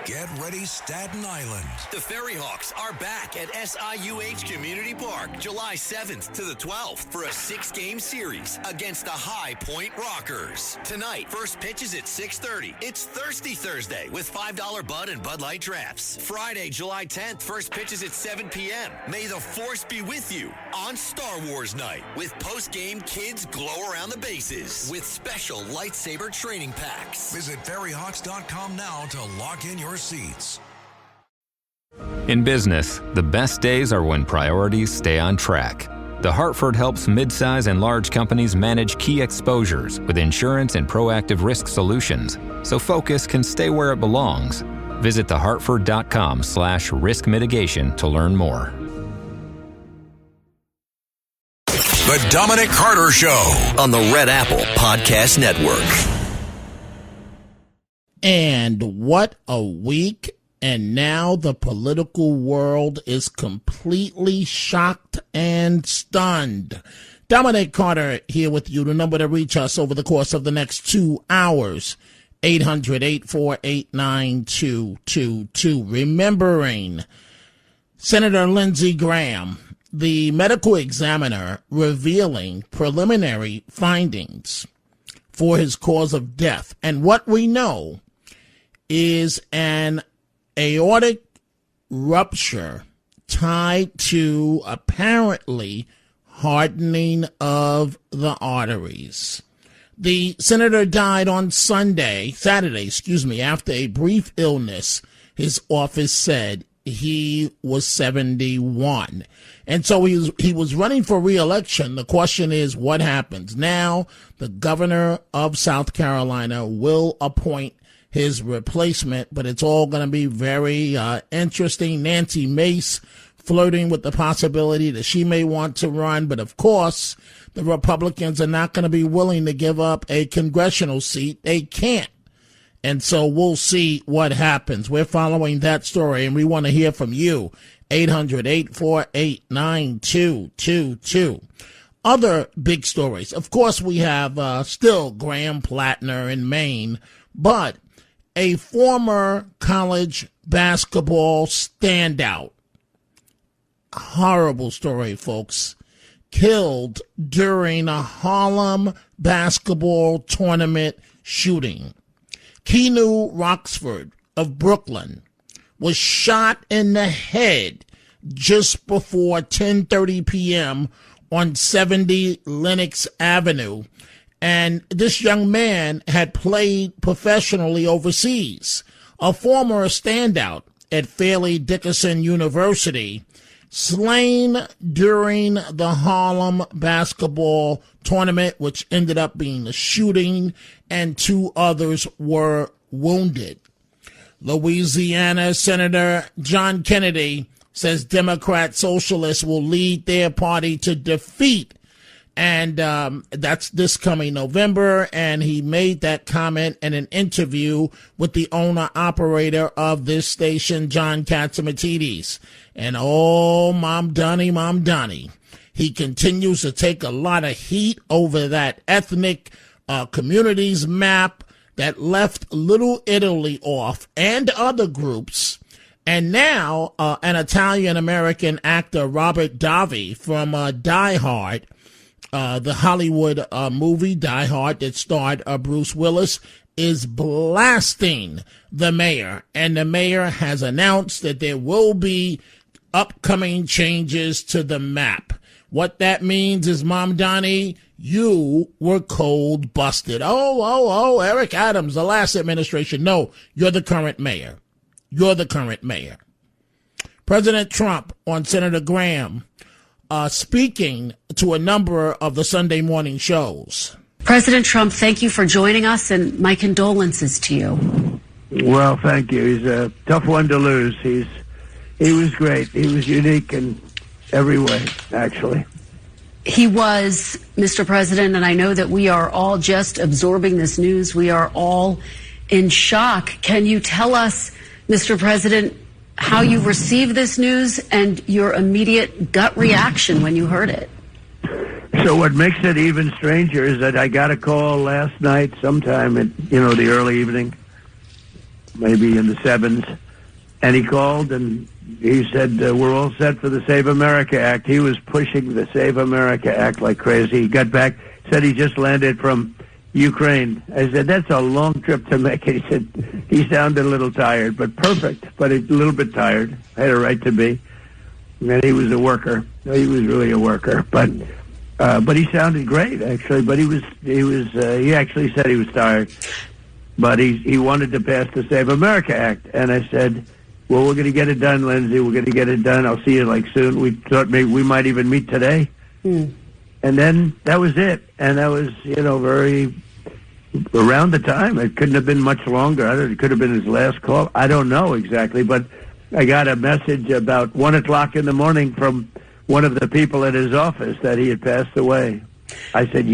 Get ready, Staten Island. The Ferry Hawks are back at SIUH Community Park July 7th to the 12th for a 6-game series against the High Point Rockers. Tonight, first pitch is at 6:30. It's Thirsty Thursday with $5 Bud and Bud Light Drafts. Friday, July 10th, first pitch is at 7 p.m. May the Force be with you on Star Wars Night with post-game kids glow around the bases with special lightsaber training packs. Visit ferryhawks.com now to lock in your seats. In business, the best days are when priorities stay on track. The Hartford helps midsize and large companies manage key exposures with insurance and proactive risk solutions, so focus can stay where it belongs. Visit thehartford.com/risk mitigation to learn more. The Dominic Carter Show On the Red Apple Podcast Network. And what a week. And now the political world is completely shocked and stunned. Dominic Carter here with you. The number to reach us over the course of the next 2 hours, 800-848-9222. Remembering Senator Lindsey Graham, the medical examiner revealing preliminary findings for his cause of death. And what we know is an aortic rupture tied to apparently hardening of the arteries. The senator died on Saturday, after a brief illness. His office said he was 71. And so he was running for re-election. The question is, what happens now? The governor of South Carolina will appoint his replacement, but it's all going to be very interesting. Nancy Mace flirting with the possibility that she may want to run, but of course, the Republicans are not going to be willing to give up a congressional seat. They can't. And so we'll see what happens. We're following that story, and we want to hear from you. 800-848-9222. Other big stories. Of course, we have still Graham Plattner in Maine, but a former college basketball standout. Horrible story, folks. Killed during a Harlem basketball tournament shooting. Keanu Roxford of Brooklyn was shot in the head just before 10:30 p.m. on 70 Lenox Avenue. And this young man had played professionally overseas. A former standout at Fairleigh Dickinson University, slain during the Harlem basketball tournament, which ended up being a shooting, and 2 others were wounded. Louisiana Senator John Kennedy says Democrat socialists will lead their party to defeat. And that's this coming November. And he made that comment in an interview with the owner-operator of this station, John Catsimatidis. And oh, Mom Donnie. He continues to take a lot of heat over that ethnic communities map that left Little Italy off and other groups. And now an Italian-American actor, Robert Davi from Die Hard, the Hollywood movie Die Hard that starred Bruce Willis, is blasting the mayor. And the mayor has announced that there will be upcoming changes to the map. What that means is, Mom Donnie, you were cold busted. Oh, Eric Adams, the last administration. No, you're the current mayor. President Trump on Senator Graham, speaking to a number of the Sunday morning shows. President Trump, thank you for joining us, and my condolences to you. Well, thank you. He's a tough one to lose. He was great. He was unique in every way, actually. He was, Mr. President, and I know that we are all just absorbing this news. We are all in shock. Can you tell us, Mr. President, how you received this news and your immediate gut reaction when you heard it? So what makes it even stranger is that I got a call last night sometime in, the early evening. maybe in the 7s. And he called and he said, we're all set for the Save America Act. He was pushing the Save America Act like crazy. He got back, said he just landed from Ukraine. I said, that's a long trip to make. He said, he sounded a little tired, but perfect, but a little bit tired. Had a right to be. And he was a worker. He was really a worker. But he sounded great, actually. But he actually said he was tired. But he wanted to pass the Save America Act. And I said, well, we're going to get it done, Lindsey. We're going to get it done. I'll see you like soon. We thought maybe we might even meet today. And then that was it. And that was, very around the time. It couldn't have been much longer. It could have been his last call. I don't know exactly. But I got a message about 1 o'clock in the morning from one of the people at his office that he had passed away. I said,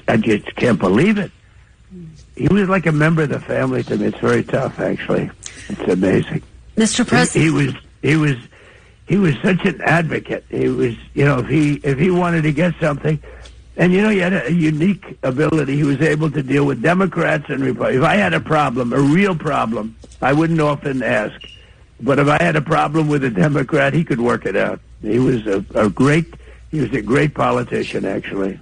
I just can't believe it. He was like a member of the family to me. It's very tough, actually. It's amazing. Mr. President, he was such an advocate. He was, if he wanted to get something, and he had a unique ability. He was able to deal with Democrats and Republicans. If I had a problem, a real problem, I wouldn't often ask. But if I had a problem with a Democrat, he could work it out. He was a great politician, actually.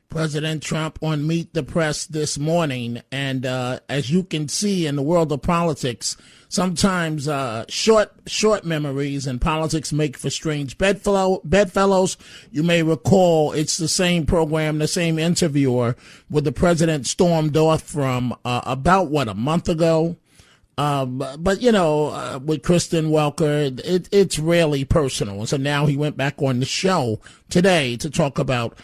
President Trump on Meet the Press this morning, and as you can see in the world of politics, sometimes short memories and politics make for strange bedfellows. You may recall it's the same program, the same interviewer where the president stormed off from about, a month ago. But with Kristen Welker, it's rarely personal. So now he went back on the show today to talk about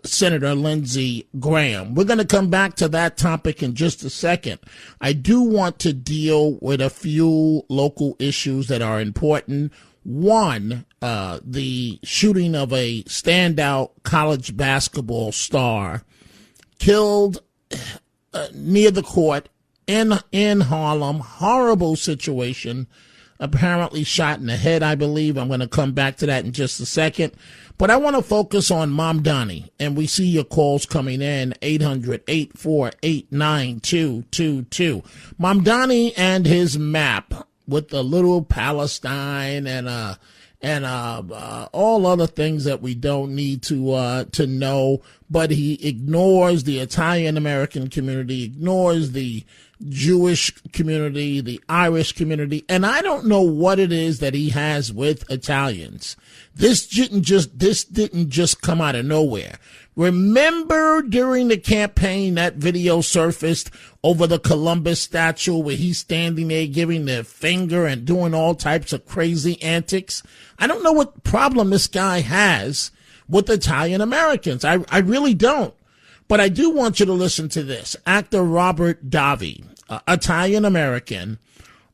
Senator Lindsey Graham. We're going to come back to that topic in just a second. I do want to deal with a few local issues that are important. One, the shooting of a standout college basketball star killed near the court in Harlem. Horrible situation. Apparently shot in the head, I believe. I'm going to come back to that in just a second. But I want to focus on Mamdani, and we see your calls coming in, 800-848-9222. Mamdani and his map with the little Palestine and all other things that we don't need to know, but he ignores the Italian-American community, ignores the Jewish community, the Irish community, and I don't know what it is that he has with Italians. This didn't just come out of nowhere. Remember during the campaign that video surfaced over the Columbus statue where he's standing there giving the finger and doing all types of crazy antics? I don't know what problem this guy has with Italian Americans. I really don't. But I do want you to listen to this. Actor Robert Davi, Italian American,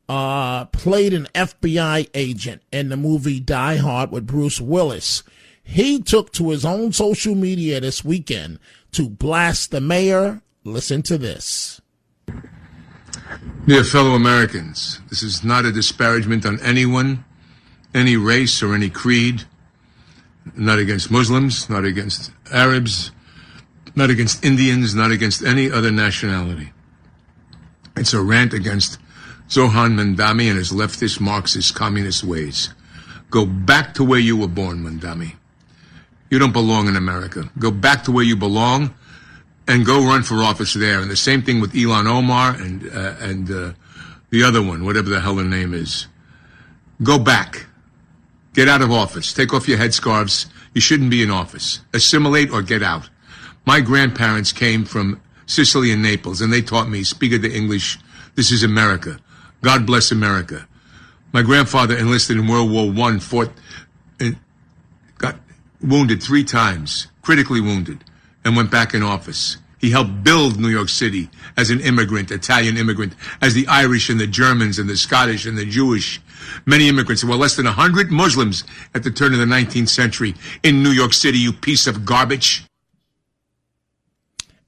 played an FBI agent in the movie Die Hard with Bruce Willis. He took to his own social media this weekend to blast the mayor. Listen to this. Dear fellow Americans, this is not a disparagement on anyone, any race or any creed, not against Muslims, not against Arabs, not against Indians, not against any other nationality. It's a rant against Zohan Mandami and his leftist, Marxist, communist ways. Go back to where you were born, Mandami. You don't belong in America. Go back to where you belong and go run for office there. And the same thing with Ilhan Omar and the other one, whatever the hell her name is. Go back. Get out of office. Take off your headscarves. You shouldn't be in office. Assimilate or get out. My grandparents came from Sicily and Naples, and they taught me, speak of the English, this is America. God bless America. My grandfather enlisted in World War I, fought, and got wounded 3 times, critically wounded, and went back in office. He helped build New York City as an immigrant, Italian immigrant, as the Irish and the Germans and the Scottish and the Jewish. Many immigrants. There were less than 100 Muslims at the turn of the 19th century in New York City, you piece of garbage.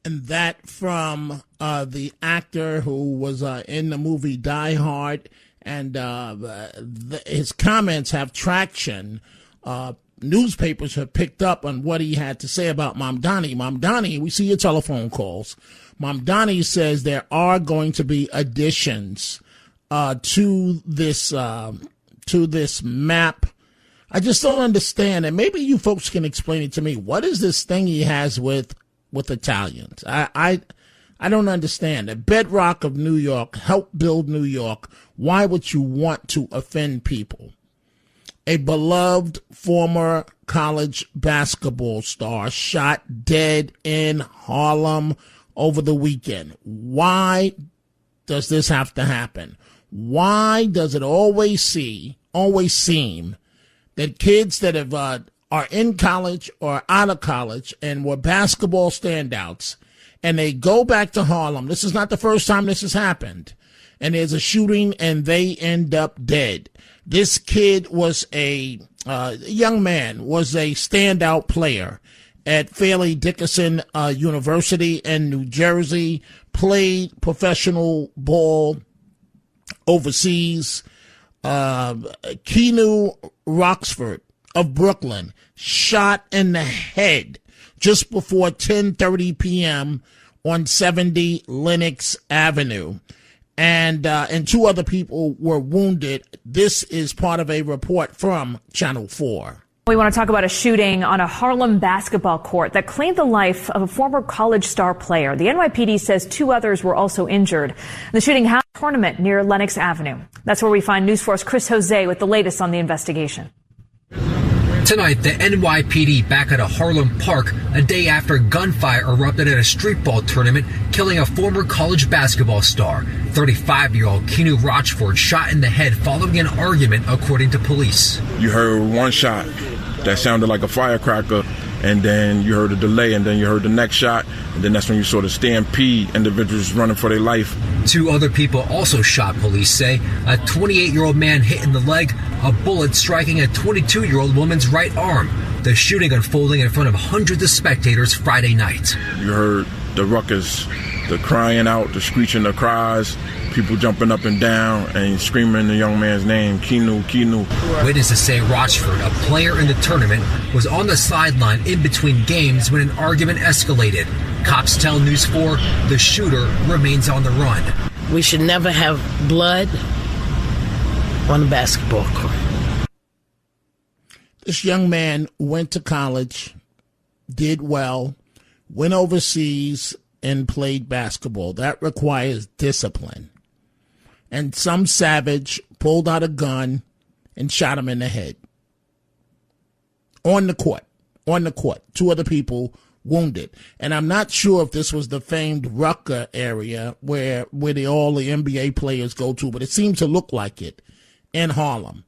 And that from the actor who was in the movie Die Hard, and his comments have traction. Newspapers have picked up on what he had to say about Mamdani. Mamdani, we see your telephone calls. Mamdani says there are going to be additions to this map. I just don't understand, and maybe you folks can explain it to me. What is this thing he has with Italians? I don't understand. The bedrock of New York, helped build New York. Why would you want to offend people? A beloved former college basketball star shot dead in Harlem over the weekend. Why does this have to happen? Why does it always seem that kids that have are in college or out of college and were basketball standouts, and they go back to Harlem? This is not the first time this has happened. And there's a shooting and they end up dead. This kid was young man was a standout player at Fairleigh Dickinson University in New Jersey, played professional ball overseas. Keanu Roxford of Brooklyn shot in the head just before 10:30 p.m. on 70 Lenox Avenue. And two other people were wounded. This is part of a report from Channel 4. We want to talk about a shooting on a Harlem basketball court that claimed the life of a former college star player. The NYPD says 2 others were also injured. The shooting happened at a tournament near Lenox Avenue. That's where we find News Force Chris Jose with the latest on the investigation. Tonight, the NYPD back at a Harlem park a day after gunfire erupted at a streetball tournament, killing a former college basketball star. 35-year-old Keanu Rochford shot in the head following an argument, according to police. You heard one shot that sounded like a firecracker, and then you heard a delay, and then you heard the next shot, and then that's when you saw the stampede, individuals running for their life. 2 other people also shot, police say. A 28-year-old man hit in the leg, a bullet striking a 22-year-old woman's right arm. The shooting unfolding in front of hundreds of spectators Friday night. You heard the ruckus, the crying out, the screeching, the cries, people jumping up and down and screaming the young man's name, Keanu, Keanu. Witnesses say Rochford, a player in the tournament, was on the sideline in between games when an argument escalated. Cops tell News 4 the shooter remains on the run. We should never have blood on a basketball court. This young man went to college, did well, went overseas, and played basketball. That requires discipline. And some savage pulled out a gun and shot him in the head. On the court. 2 other people wounded. And I'm not sure if this was the famed Rutgers area where all the NBA players go to, but it seems to look like it in Harlem.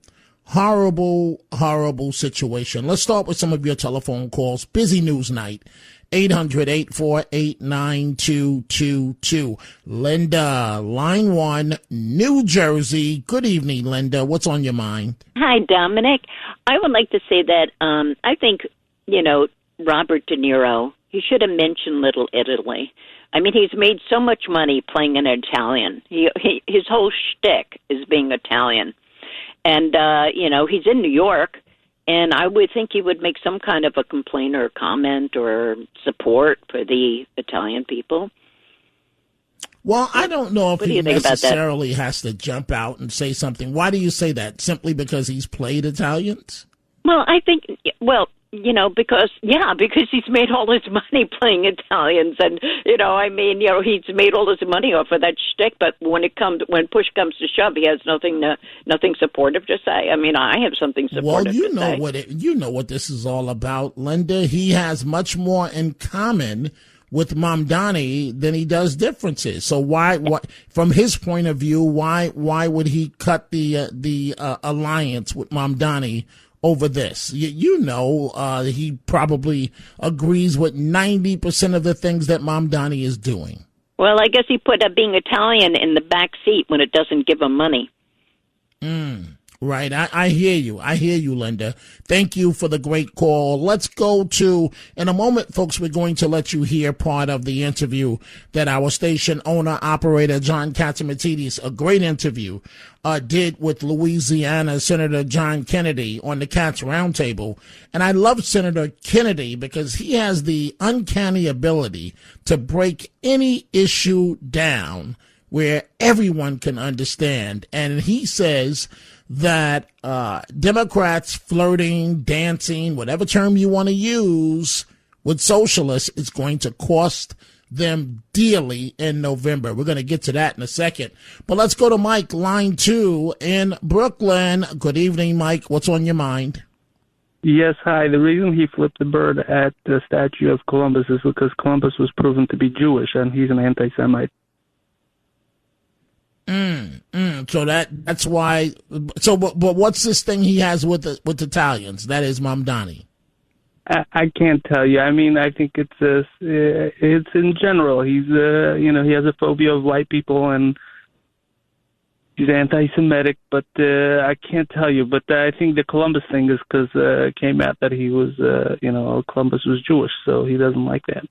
Horrible, horrible situation. Let's start with some of your telephone calls. Busy news night. 800-848-9222. Linda, line 1, New Jersey. Good evening, Linda. What's on your mind? Hi, Dominic. I would like to say that I think, Robert De Niro, he should have mentioned Little Italy. I mean, he's made so much money playing an Italian. His whole shtick is being Italian. And, he's in New York. And I would think he would make some kind of a complaint or comment or support for the Italian people. Well, I don't know if he necessarily has to jump out and say something. Why do you say that? Simply because he's played Italians? Well, I think, because he's made all his money playing Italians. And, he's made all his money off of that shtick. But when push comes to shove, he has nothing supportive to say. I mean, I have something supportive to say. Well, you know what this is all about, Linda. He has much more in common with Mamdani than he does differences. So why from his point of view, why would he cut the alliance with Mamdani over this? He probably agrees with 90% of the things that Mamdani is doing. Well, I guess he put being Italian in the back seat when it doesn't give him money. Right. I hear you. I hear you, Linda. Thank you for the great call. Let's go to, in a moment, folks, we're going to let you hear part of the interview that our station owner, operator, John Catsimatidis, a great interview, did with Louisiana Senator John Kennedy on the Cats Roundtable. And I love Senator Kennedy because he has the uncanny ability to break any issue down where everyone can understand. And he says that Democrats flirting, dancing, whatever term you want to use, with socialists is going to cost them dearly in November. We're going to get to that in a second. But let's go to Mike, line 2 in Brooklyn. Good evening, Mike. What's on your mind? Yes, hi. The reason he flipped the bird at the statue of Columbus is because Columbus was proven to be Jewish, and he's an anti-Semite. So that's why. So, but what's this thing he has with Italians? That is Mamdani. I can't tell you. I mean, I think it's in general. He's he has a phobia of white people and he's anti-Semitic. But I can't tell you. But I think the Columbus thing is because it came out that he was Columbus was Jewish, so he doesn't like that.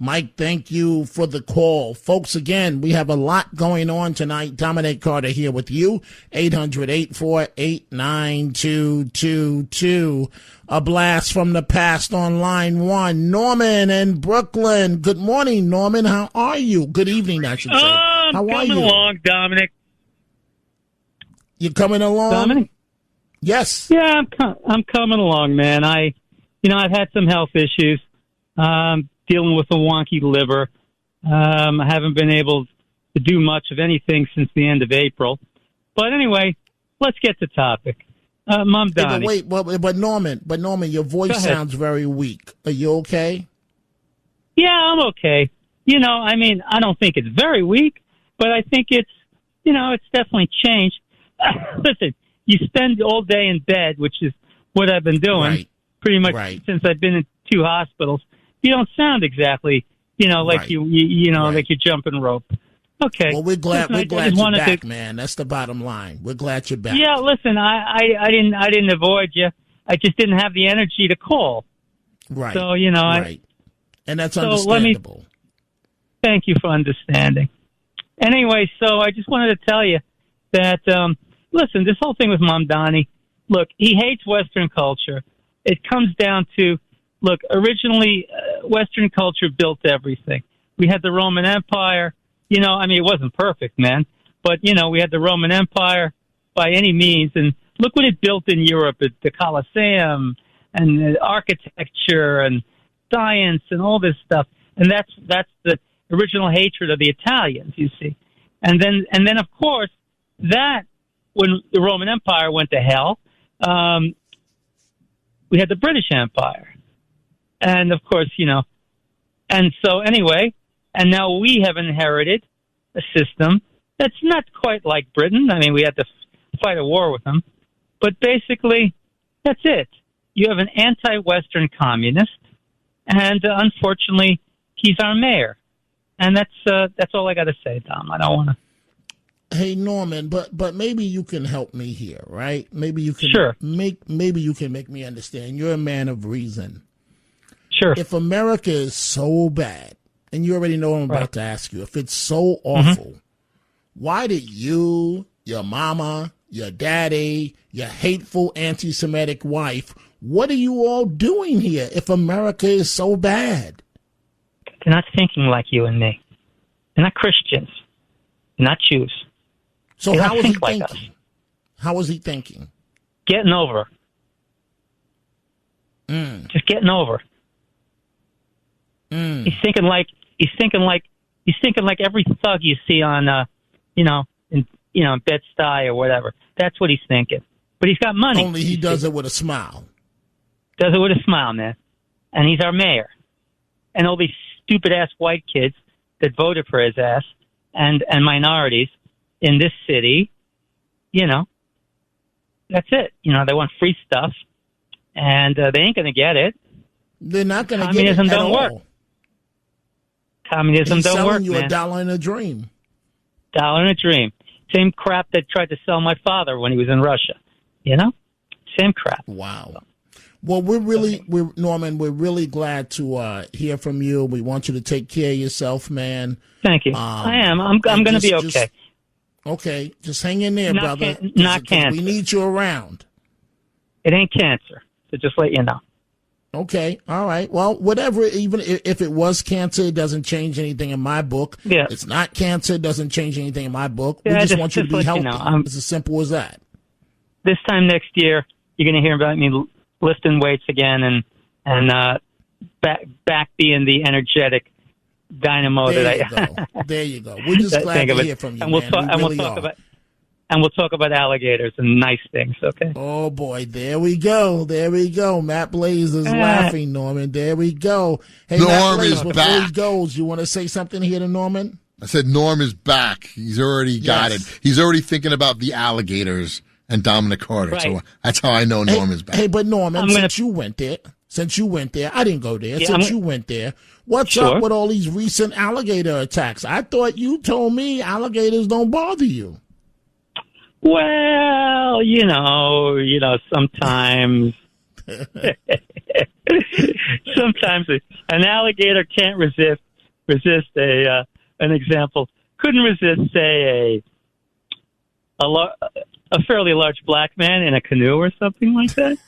Mike, thank you for the call. Folks, again, we have a lot going on tonight. Dominic Carter here with you, 800-848-9222. A blast from the past on line 1. Norman in Brooklyn. Good morning, Norman. How are you? Good evening, I should say. How are you? Coming along, Dominic. You coming along? Dominic? Yes. Yeah, I'm coming along, man. I've had some health issues. Dealing with a wonky liver. I haven't been able to do much of anything since the end of April. But anyway, let's get to topic. Mamdani. But Norman, your voice sounds very weak. Are you okay? Yeah, I'm okay. I don't think it's very weak, but I think it's definitely changed. Listen, you spend all day in bed, which is what I've been doing pretty much since I've been in 2 hospitals. You don't sound exactly, like like you're jumping rope. Okay. Well, we're glad you're back, man. That's the bottom line. We're glad you're back. Yeah, listen, I didn't avoid you. I just didn't have the energy to call. Right. So, and that's understandable. Thank you for understanding. Anyway, so I just wanted to tell you that, listen, this whole thing with Mamdani, look, he hates Western culture. It comes down to, look, originally, Western culture built everything. We had the Roman Empire. It wasn't perfect, man. But, we had the Roman Empire by any means. And look what it built in Europe, the Colosseum and architecture and science and all this stuff. And that's the original hatred of the Italians, you see. And then of course, that, when the Roman Empire went to hell, we had the British Empire. And, of course, and so anyway, and now we have inherited a system that's not quite like Britain. I mean, we had to fight a war with them. But basically, that's it. You have an anti-Western communist, and unfortunately, he's our mayor. And that's all I got to say, Dom. I don't want to. Hey, Norman, but maybe you can help me here, right? Maybe you can maybe you can make me understand. You're a man of reason. Sure. If America is so bad, and you already know what I'm about to ask you, if it's so awful, why did you, your mama, your daddy, your hateful anti-Semitic wife, what are you all doing here if America is so bad? They're not thinking like you and me. They're not Christians. They're not Jews. So how is he thinking? How is he thinking? Getting over. Just getting over. He's thinking like every thug you see on in Bed-Stuy or whatever. That's what he's thinking. But he's got money. Only he does it with a smile. Does it with a smile, man. And he's our mayor. And all these stupid ass white kids that voted for his ass and minorities in this city, that's it. They want free stuff and they ain't gonna get it. They're not gonna get it. Communism don't work. Communism He's don't work, selling you man. $1 in a dream. $1 in a dream. Same crap that tried to sell my father when he was in Russia. You know? Same crap. Wow. Well, Norman, we're really glad to hear from you. We want you to take care of yourself, man. Thank you. I am. I'm going to be okay. Okay. Just hang in there, brother. Not cancer. We need you around. It ain't cancer. So just let you know. Okay. All right. Well, whatever, even if it was cancer, it doesn't change anything in my book. Yeah. It's not cancer, it doesn't change anything in my book. Yeah, we just want you to be healthy. You know, it's as simple as that. This time next year, you're going to hear about me lifting weights again and back being the energetic dynamo There you go. We're just glad to hear from you, and we'll talk about alligators and nice things, okay? Oh, boy. There we go. Matt Blaze is laughing, Norman. There we go. Hey, Norm Matt Blaze, is before back. he goes, you want to say something here to Norman? I said Norm is back. He's already got it. He's already thinking about the alligators and Dominic Carter. Right. So that's how I know Norm is back. Hey, but Norman, since you went there, I didn't go there. You went there, what's up with all these recent alligator attacks? I thought you told me alligators don't bother you. Well, you know, sometimes an alligator can't resist an example. Couldn't resist, say, a fairly large black man in a canoe or something like that.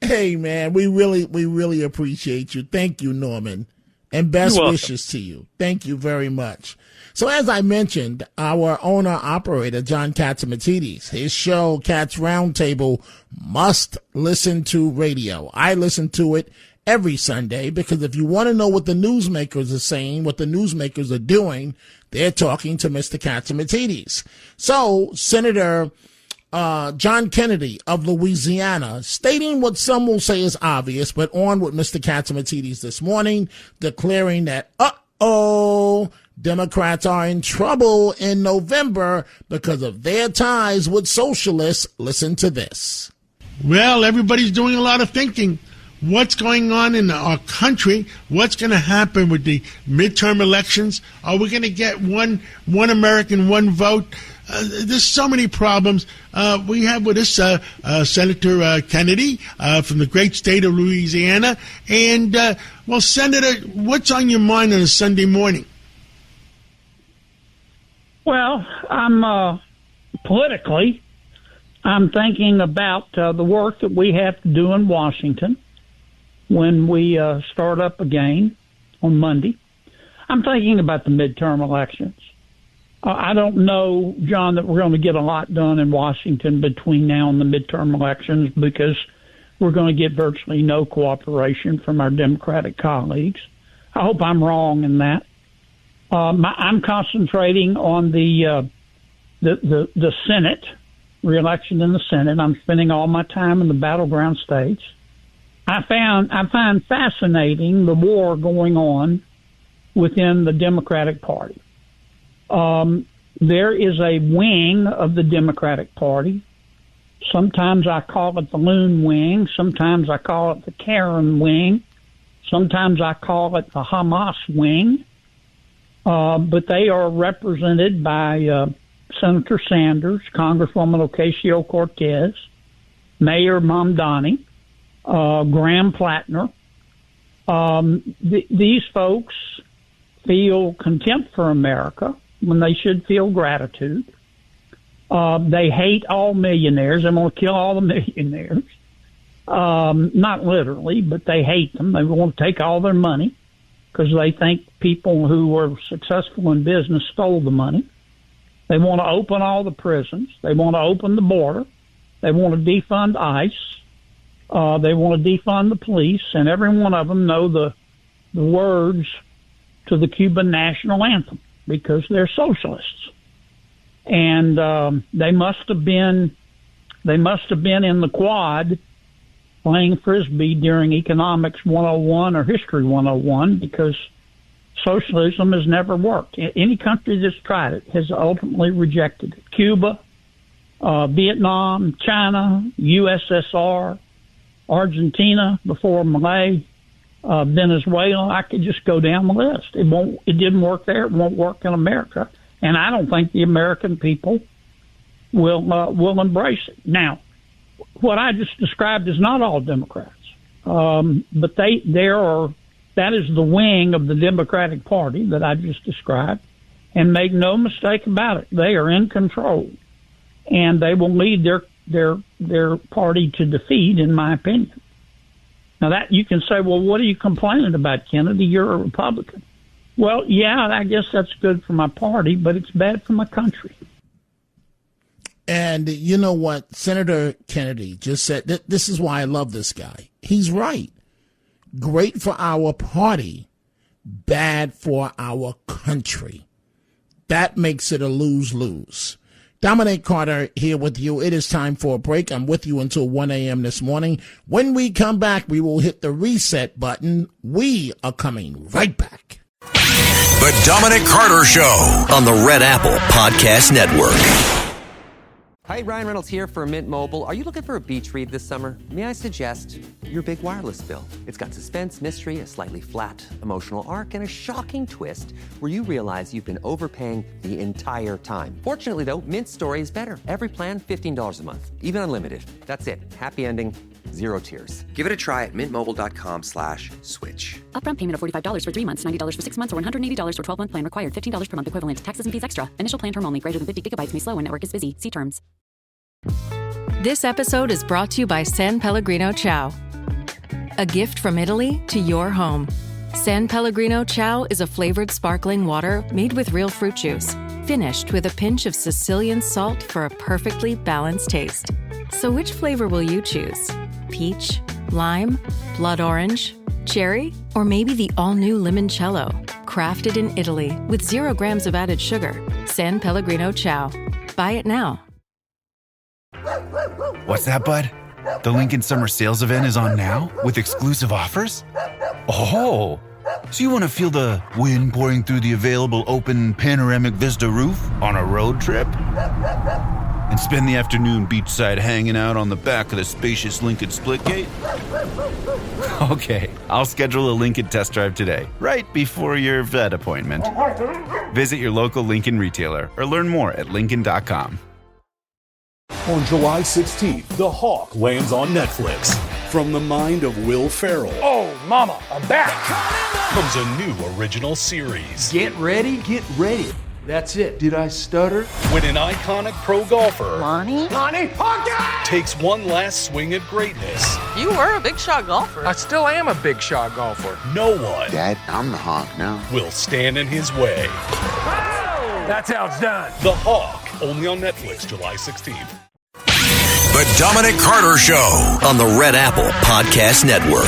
Hey, man, we really appreciate you. Thank you, Norman. And best wishes to you. Thank you very much. So as I mentioned, our owner-operator, John Catsimatidis, his show, Cats Roundtable, must listen to radio. I listen to it every Sunday because if you want to know what the newsmakers are saying, what the newsmakers are doing, they're talking to Mr. Catsimatidis. So Senator John Kennedy of Louisiana, stating what some will say is obvious, but on with Mr. Catsimatidis this morning, declaring that, Democrats are in trouble in November because of their ties with socialists. Listen to this. Well, everybody's doing a lot of thinking. What's going on in our country? What's going to happen with the midterm elections? Are we going to get one American, one vote? There's so many problems. We have with us Senator Kennedy from the great state of Louisiana. And, well, Senator, what's on your mind on a Sunday morning? Well, I'm politically, I'm thinking about the work that we have to do in Washington when we start up again on Monday. I'm thinking about the midterm elections. I don't know, John, that we're going to get a lot done in Washington between now and the midterm elections because we're going to get virtually no cooperation from our Democratic colleagues. I hope I'm wrong in that. I'm concentrating on the Senate, re-election in the Senate. I'm spending all my time in the battleground states. I find fascinating the war going on within the Democratic Party. There is a wing of the Democratic Party. Sometimes I call it the Loon Wing. Sometimes I call it the Karen Wing. Sometimes I call it the Hamas Wing. But they are represented by Senator Sanders, Congresswoman Ocasio-Cortez, Mayor Mamdani, Graham Plattner. These folks feel contempt for America when they should feel gratitude. They hate all millionaires. They want to kill all the millionaires. Not literally, but they hate them. They want to take all their money because they think people who were successful in business stole the money. They want to open all the prisons. They want to open the border. They want to defund ICE. They want to defund the police. And every one of them know the words to the Cuban national anthem because they're socialists. And they must have been in the quad playing Frisbee during Economics 101 or History 101 because socialism has never worked. Any country that's tried it has ultimately rejected it. Cuba, Vietnam, China, USSR, Argentina before Malay, Venezuela. I could just go down the list. It didn't work there. It won't work in America. And I don't think the American people will embrace it. Now, what I just described is not all Democrats, but that is the wing of the Democratic Party that I just described. And make no mistake about it, they are in control, and they will lead their party to defeat, in my opinion. Now that you can say, well, what are you complaining about, Kennedy? You're a Republican. Well, yeah, I guess that's good for my party, but it's bad for my country. And you know what? Senator Kennedy just said, this is why I love this guy. He's right. Great for our party, bad for our country. That makes it a lose-lose. Dominic Carter here with you. It is time for a break. I'm with you until 1 a.m. this morning. When we come back, we will hit the reset button. We are coming right back. The Dominic Carter Show on the Red Apple Podcast Network. Hi, Ryan Reynolds here for Mint Mobile. Are you looking for a beach read this summer? May I suggest your big wireless bill? It's got suspense, mystery, a slightly flat, emotional arc, and a shocking twist where you realize you've been overpaying the entire time. Fortunately, though, Mint's story is better. Every plan, $15 a month, even unlimited. That's it. Happy ending. Zero tears. Give it a try at mintmobile.com/switch. Upfront payment of $45 for 3 months, $90 for 6 months, or $180 for 12-month plan required. $15 per month equivalent. Taxes and fees extra. Initial plan term only. Greater than 50 gigabytes may slow when network is busy. See terms. This episode is brought to you by San Pellegrino Ciao. A gift from Italy to your home. San Pellegrino Ciao is a flavored sparkling water made with real fruit juice, finished with a pinch of Sicilian salt for a perfectly balanced taste. So which flavor will you choose? Peach, lime, blood orange, cherry, or maybe the all-new limoncello? Crafted in Italy with 0 grams of added sugar. San Pellegrino Ciao. Buy it now. What's that, bud? The Lincoln Summer Sales Event is on now with exclusive offers? Oh, so you want to feel the wind pouring through the available open panoramic vista roof on a road trip? And spend the afternoon beachside hanging out on the back of the spacious Lincoln Splitgate? Okay, I'll schedule a Lincoln test drive today, right before your vet appointment. Visit your local Lincoln retailer or learn more at Lincoln.com. On July 16th, The Hawk lands on Netflix. From the mind of Will Ferrell. Oh, mama, I'm back! Comes a new original series. Get ready. That's it. Did I stutter? When an iconic pro golfer... Lonnie, Hawkeye! ...takes one last swing at greatness. You were a big shot golfer. I still am a big shot golfer. No one... Dad, I'm the Hawk now. ...will stand in his way. Oh! That's how it's done. The Hawk, only on Netflix, July 16th. The Dominic Carter Show on the Red Apple Podcast Network.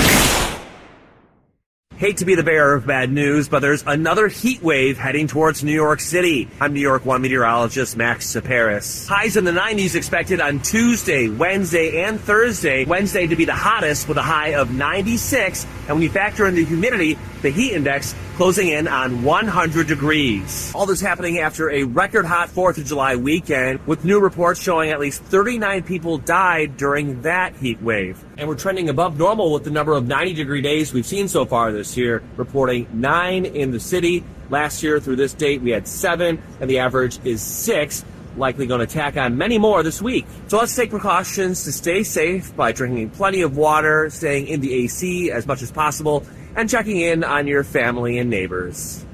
Hate to be the bearer of bad news, but there's another heat wave heading towards New York City. I'm New York One meteorologist Max Saparis. Highs in the 90s expected on Tuesday, Wednesday, and Thursday. Wednesday to be the hottest with a high of 96. And when you factor in the humidity, the heat index closing in on 100 degrees. All this happening after a record hot 4th of July weekend, with new reports showing at least 39 people died during that heat wave. And we're trending above normal with the number of 90-degree days we've seen so far this year, reporting 9 in the city. Last year through this date, we had 7, and the average is 6. Likely going to tack on many more this week. So let's take precautions to stay safe by drinking plenty of water, staying in the AC as much as possible, and checking in on your family and neighbors.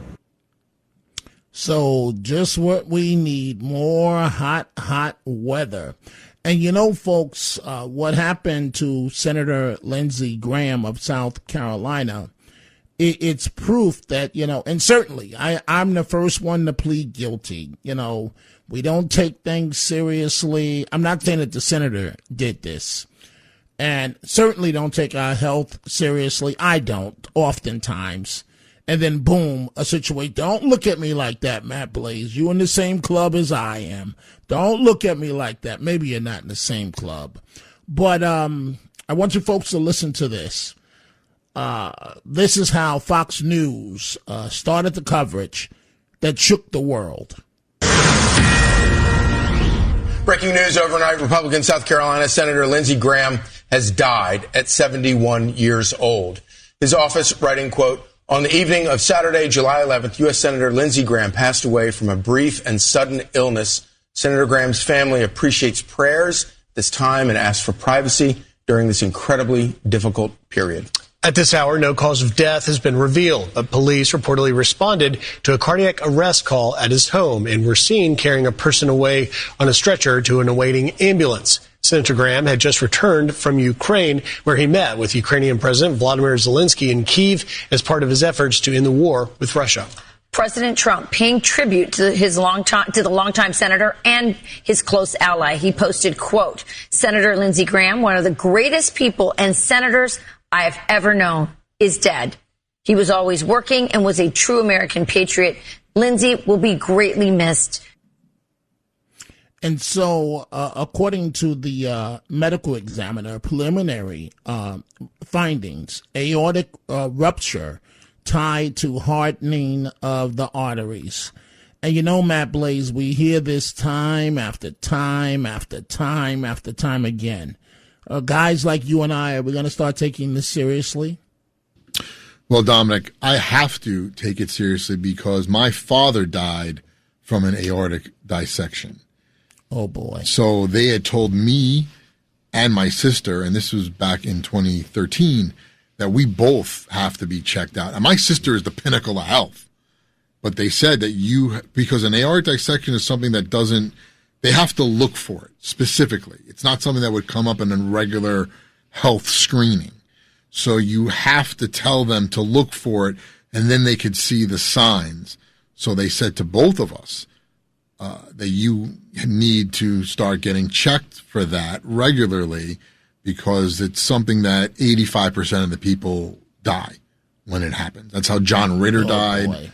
So just what we need, more hot weather. And you know, folks, what happened to Senator Lindsey Graham of South Carolina, it's proof that, and certainly I'm the first one to plead guilty. We don't take things seriously. I'm not saying that the senator did this. And certainly don't take our health seriously. I don't, oftentimes. And then, boom, a situation. Don't look at me like that, Matt Blaze. You in the same club as I am. Don't look at me like that. Maybe you're not in the same club. But I want you folks to listen to this. This is how Fox News started the coverage that shook the world. Breaking news overnight, Republican South Carolina Senator Lindsey Graham has died at 71 years old. His office writing, quote, on the evening of Saturday, July 11th, U.S. Senator Lindsey Graham passed away from a brief and sudden illness. Senator Graham's family appreciates prayers this time and asks for privacy during this incredibly difficult period. At this hour, no cause of death has been revealed, but police reportedly responded to a cardiac arrest call at his home and were seen carrying a person away on a stretcher to an awaiting ambulance. Senator Graham had just returned from Ukraine, where he met with Ukrainian President Volodymyr Zelensky in Kyiv as part of his efforts to end the war with Russia. President Trump paying tribute to the longtime senator and his close ally. He posted, quote, Senator Lindsey Graham, one of the greatest people and senators I have ever known, is dead. He was always working and was a true American patriot. Lindsey will be greatly missed. And so, according to the medical examiner, preliminary findings, aortic rupture tied to hardening of the arteries. And you know, Matt Blaze, we hear this time after time after time after time again. Guys like you and I, are we going to start taking this seriously? Well, Dominic, I have to take it seriously because my father died from an aortic dissection. Oh, boy. So they had told me and my sister, and this was back in 2013, that we both have to be checked out. And my sister is the pinnacle of health. But they said that because an aortic dissection is something that they have to look for it specifically. It's not something that would come up in a regular health screening. So you have to tell them to look for it, and then they could see the signs. So they said to both of us that you need to start getting checked for that regularly because it's something that 85% of the people die when it happens. That's how John Ritter died.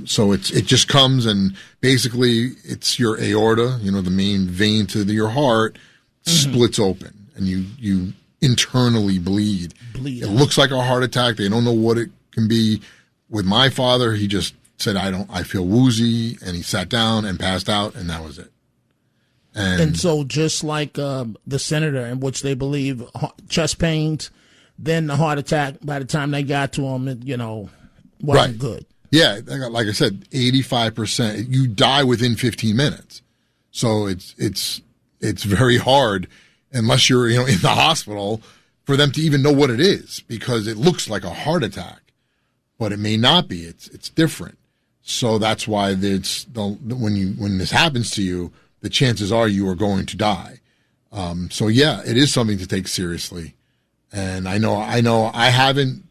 So it just comes and basically it's your aorta, the main vein to your heart, splits open and you internally bleed. It looks like a heart attack. They don't know what it can be. With my father, he just said, I feel woozy, and he sat down and passed out, and that was it. And so just like the senator, in which they believe chest pains, then the heart attack, by the time they got to him, wasn't good. Yeah, like I said, 85%. You die within 15 minutes. So it's very hard, unless you're in the hospital, for them to even know what it is, because it looks like a heart attack, but it may not be. It's different. So that's why when this happens to you, the chances are you are going to die. So yeah, it is something to take seriously. And I know I haven't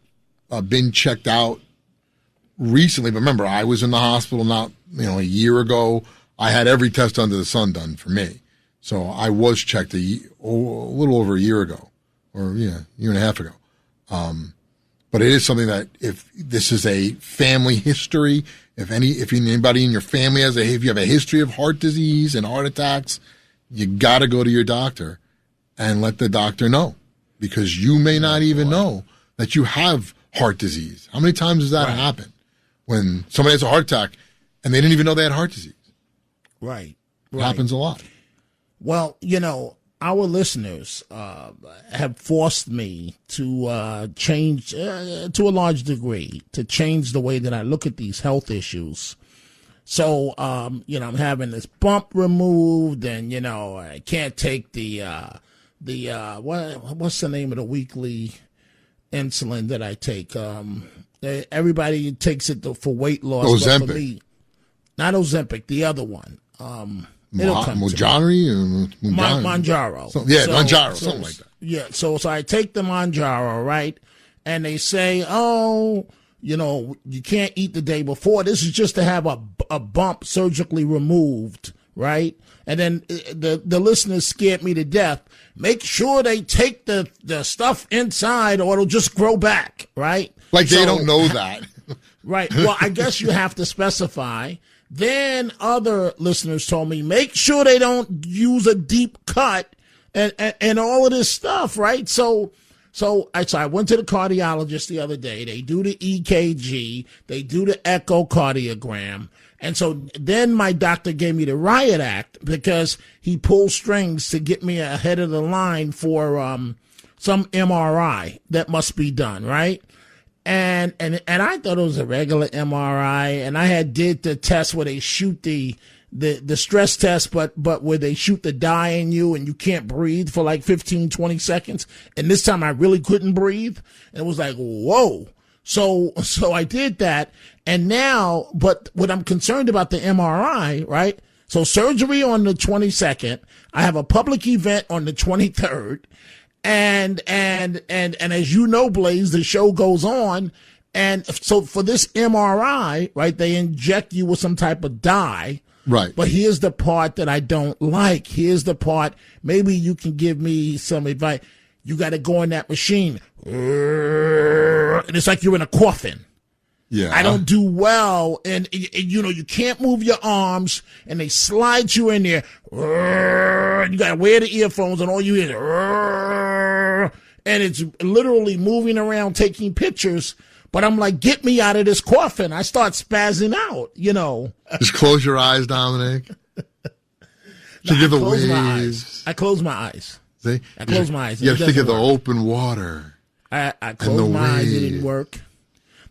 been checked out recently, but remember, I was in the hospital not a year ago. I had every test under the sun done for me. So I was checked a little over a year ago, or year and a half ago. But it is something that if this is a family history, if anybody in your family if you have a history of heart disease and heart attacks, you got to go to your doctor and let the doctor know, because you may not even know that you have heart disease. How many times does that happen when somebody has a heart attack and they didn't even know they had heart disease? Right. It happens a lot. Well, our listeners have forced me to change, to a large degree, to change the way that I look at these health issues. So, I'm having this bump removed, and I can't take what's the name of the weekly insulin that I take? Everybody takes it for weight loss. Ozempic. For me, not Ozempic, the other one. Mounjaro? Mounjaro. Mounjaro, something like that. Yeah, so I take the Mounjaro, right? And they say, you can't eat the day before. This is just to have a bump surgically removed, right? And then the listeners scared me to death. Make sure they take the stuff inside or it'll just grow back, right? Like they don't know that. Right. Well, I guess you have to specify. Then other listeners told me, make sure they don't use a deep cut and all of this stuff, right? So I went to the cardiologist the other day. They do the EKG. They do the echocardiogram. And so then my doctor gave me the Riot Act because he pulled strings to get me ahead of the line for some MRI that must be done, right? And I thought it was a regular MRI, and I did the test where they shoot the stress test, but where they shoot the dye in you and you can't breathe for like 15, 20 seconds. And this time I really couldn't breathe. And it was like, whoa. So I did that. And now, but what I'm concerned about the MRI, right? So surgery on the 22nd. I have a public event on the 23rd. And as you know, Blaze, the show goes on. And so for this MRI, right, they inject you with some type of dye. Right. But here's the part that I don't like. Here's the part, maybe you can give me some advice. You got to go in that machine. And it's like you're in a coffin. Yeah. I don't do well. And you know, you can't move your arms, and they slide you in there. You got to wear the earphones, and all you hear is, and it's literally moving around, taking pictures. But I'm like, get me out of this coffin. I start spazzing out, you know. Just close your eyes, Dominic. Think of the waves. I close my eyes. See? I close my eyes. You got to think of the open water. I closed my eyes. It didn't work.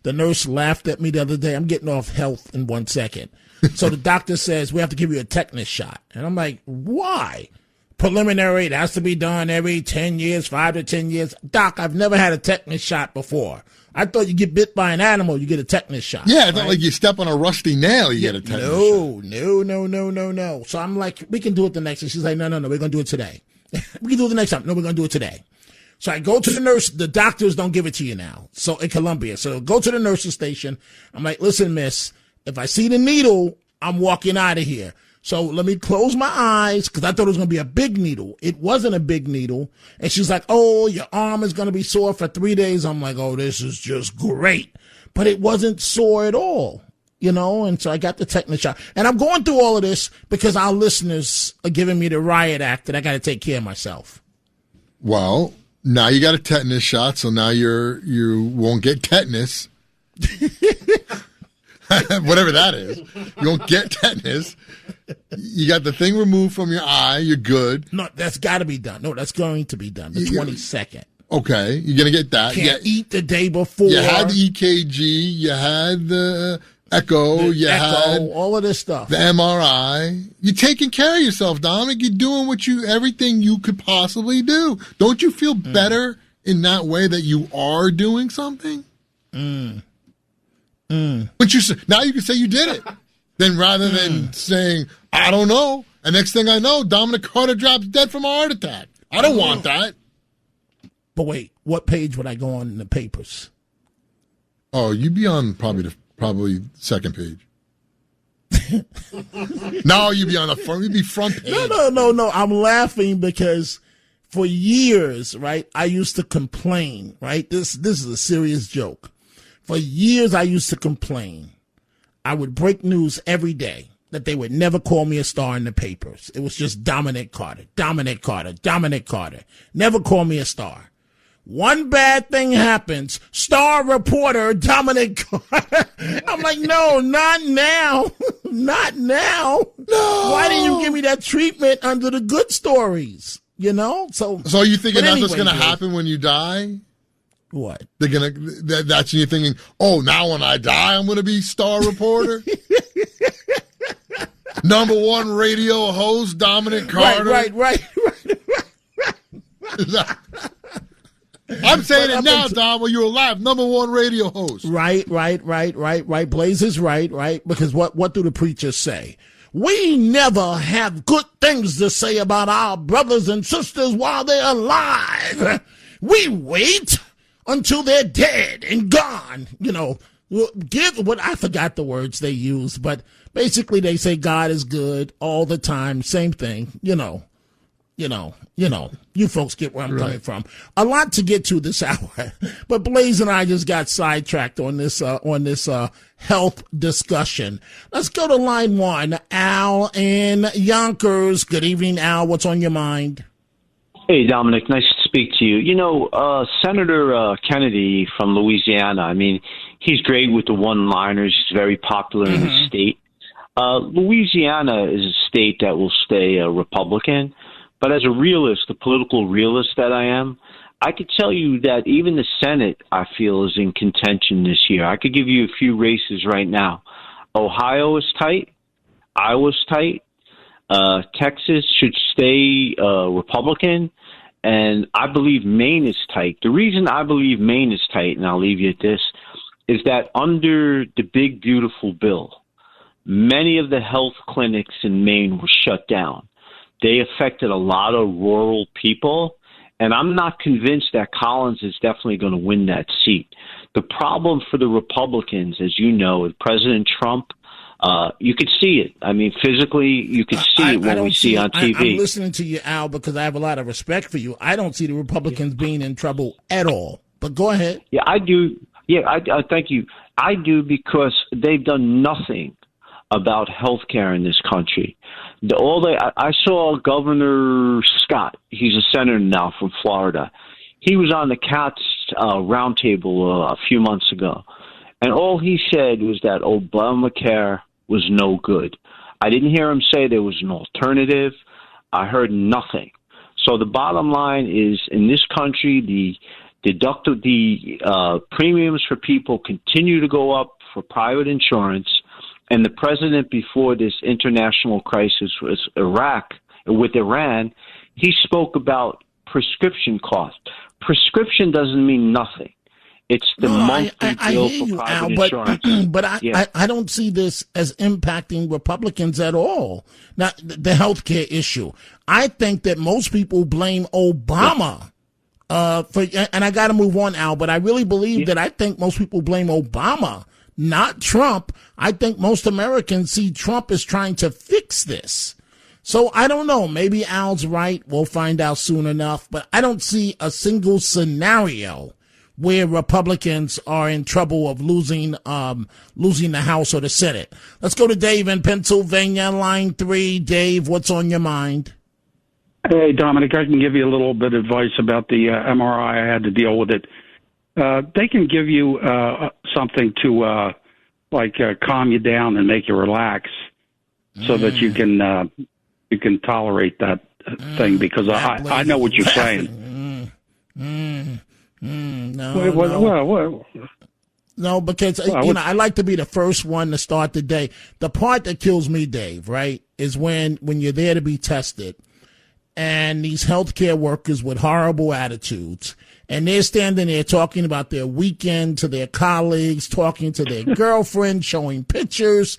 The nurse laughed at me the other day. I'm getting off health in 1 second. So the doctor says, we have to give you a tetanus shot. And I'm like, why? Preliminary, it has to be done every 10 years, 5 to 10 years. Doc, I've never had a tetanus shot before. I thought you get bit by an animal, you get a tetanus shot. Yeah, it's not like you step on a rusty nail, you get a tetanus shot. No. So I'm like, we can do it the next time. She's like, no, we're going to do it today. We can do it the next time. No, we're going to do it today. So I go to the nurse. The doctors don't give it to you now. So in Columbia. So go to the nurse's station. I'm like, listen, miss, if I see the needle, I'm walking out of here. So let me close my eyes, because I thought it was going to be a big needle. It wasn't a big needle. And she's like, oh, your arm is going to be sore for 3 days. I'm like, oh, this is just great. But it wasn't sore at all, you know? And so I got the tetanus shot. And I'm going through all of this because our listeners are giving me the riot act that I got to take care of myself. Well, now you got a tetanus shot, so now you won't get tetanus. Whatever that is. You won't get tetanus. You got the thing removed from your eye. You're good. No, that's got to be done. No, that's going to be done. The 22nd. Okay. You're going to get that. Can't eat the day before. You had the EKG. You had the echo. Had all of this stuff. The MRI. You're taking care of yourself, Dominic. You're doing everything you could possibly do. Don't you feel better in that way that you are doing something? But now you can say you did it. Then rather than saying, I don't know, and next thing I know, Dominic Carter drops dead from a heart attack. I don't want that. But wait, what page would I go on in the papers? Oh, you'd be on probably second page. No, you'd be on the front. You'd be front page. No. I'm laughing because for years, right, I used to complain, right? This is a serious joke. For years, I used to complain. I would break news every day that they would never call me a star in the papers. It was just Dominic Carter. Never call me a star. One bad thing happens. Star reporter Dominic Carter. I'm like, no, not now. Not now. No. Why didn't you give me that treatment under the good stories? You know? So are you thinking that's what's going to happen when you die? What? They're gonna. That's you thinking. Oh, now when I die, I'm gonna be star reporter. Number one radio host Dominic Carter. Right. I'm saying it now, Dom. When you're alive, number one radio host. Right. Blaze is right. Because what do the preachers say? We never have good things to say about our brothers and sisters while they're alive. We wait until they're dead and gone, you know. I forgot the words they use, but basically they say God is good all the time. Same thing, you know. You folks get where I'm coming from. A lot to get to this hour, but Blaze and I just got sidetracked on this health discussion. Let's go to line one. Al in Yonkers. Good evening, Al. What's on your mind? Hey, Dominic. Nice to speak to you. You know, Senator Kennedy from Louisiana, I mean, he's great with the one-liners. He's very popular in his state. Louisiana is a state that will stay Republican. But as a realist, a political realist that I am, I could tell you that even the Senate, I feel, is in contention this year. I could give you a few races right now. Ohio is tight. Iowa's tight. Texas should stay Republican. And I believe Maine is tight. The reason I believe Maine is tight, and I'll leave you at this, is that under the big, beautiful bill, many of the health clinics in Maine were shut down. They affected a lot of rural people, and I'm not convinced that Collins is definitely going to win that seat. The problem for the Republicans, as you know, with President Trump, you could see it. I mean, physically, you could see it when we see on TV. I'm listening to you, Al, because I have a lot of respect for you. I don't see the Republicans being in trouble at all. But go ahead. Yeah, I do. Yeah, I thank you. I do, because they've done nothing about health care in this country. I saw Governor Scott. He's a senator now from Florida. He was on the Cats roundtable a few months ago, and all he said was that Obamacare was no good. I didn't hear him say there was an alternative. I heard nothing. So the bottom line is, in this country, the premiums for people continue to go up for private insurance. And the president, before this international crisis was with Iran, he spoke about prescription costs. Prescription doesn't mean nothing. It's the monthly bill for private insurance. But I don't see this as impacting Republicans at all. Now, the health care issue. I think that most people blame Obama and I got to move on, Al, but I really believe that I think most people blame Obama, not Trump. I think most Americans see Trump as trying to fix this. So I don't know. Maybe Al's right. We'll find out soon enough. But I don't see a single scenario where Republicans are in trouble of losing the House or the Senate. Let's go to Dave in Pennsylvania, line 3. Dave, what's on your mind? Hey, Dominic, I can give you a little bit of advice about the MRI. I had to deal with it. They can give you something to calm you down and make you relax, so that you can tolerate that thing. Because I know what you're saying. No, because I like to be the first one to start the day. The part that kills me, Dave, right, is when you're there to be tested, and these healthcare workers with horrible attitudes, and they're standing there talking about their weekend to their colleagues, talking to their girlfriend, showing pictures.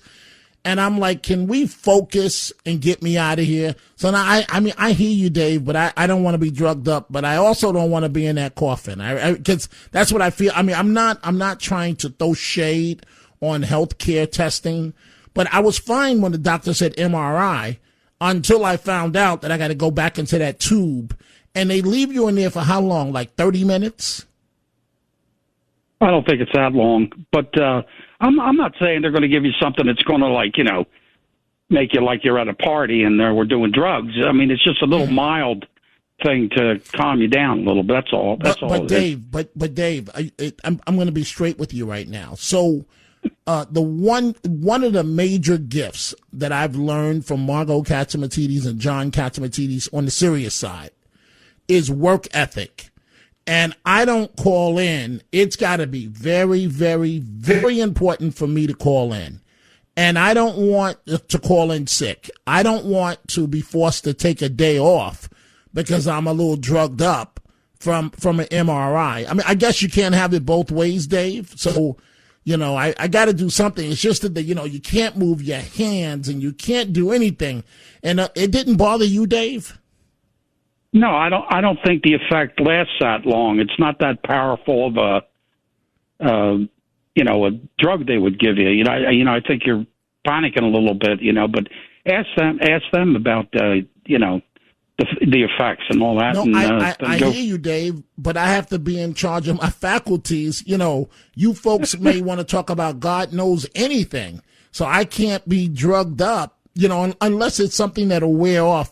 And I'm like, can we focus and get me out of here? So now, I hear you, Dave, but I don't want to be drugged up, but I also don't want to be in that coffin. Because that's what I feel. I mean, I'm not trying to throw shade on healthcare testing, but I was fine when the doctor said MRI until I found out that I got to go back into that tube. And they leave you in there for how long? Like 30 minutes? I don't think it's that long, but I'm not saying they're going to give you something that's going to, make you like you're at a party and we're doing drugs. I mean, it's just a little mild thing to calm you down a little bit. That's all. But Dave, I'm going to be straight with you right now. So the one of the major gifts that I've learned from Margot Catsimatidis and John Catsimatidis on the serious side is work ethic. And I don't call in. It's got to be very, very, very important for me to call in. And I don't want to call in sick. I don't want to be forced to take a day off because I'm a little drugged up from an MRI. I mean, I guess you can't have it both ways, Dave. So, I got to do something. It's just that, you can't move your hands and you can't do anything. And it didn't bother you, Dave? No, I don't think the effect lasts that long. It's not that powerful of a drug they would give you. I think you're panicking a little bit, but ask them about the effects and all that. No, I hear you, Dave, but I have to be in charge of my faculties. You folks may want to talk about God knows anything, so I can't be drugged up, unless it's something that'll wear off,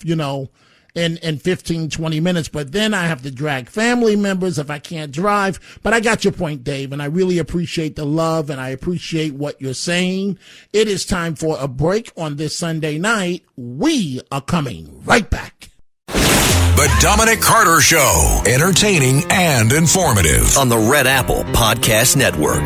in 15, 20 minutes. But then I have to drag family members if I can't drive. But I got your point, Dave, and I really appreciate the love and I appreciate what you're saying. It is time for a break on this Sunday night. We are coming right back. The Dominic Carter Show. Entertaining and informative. On the Red Apple Podcast Network.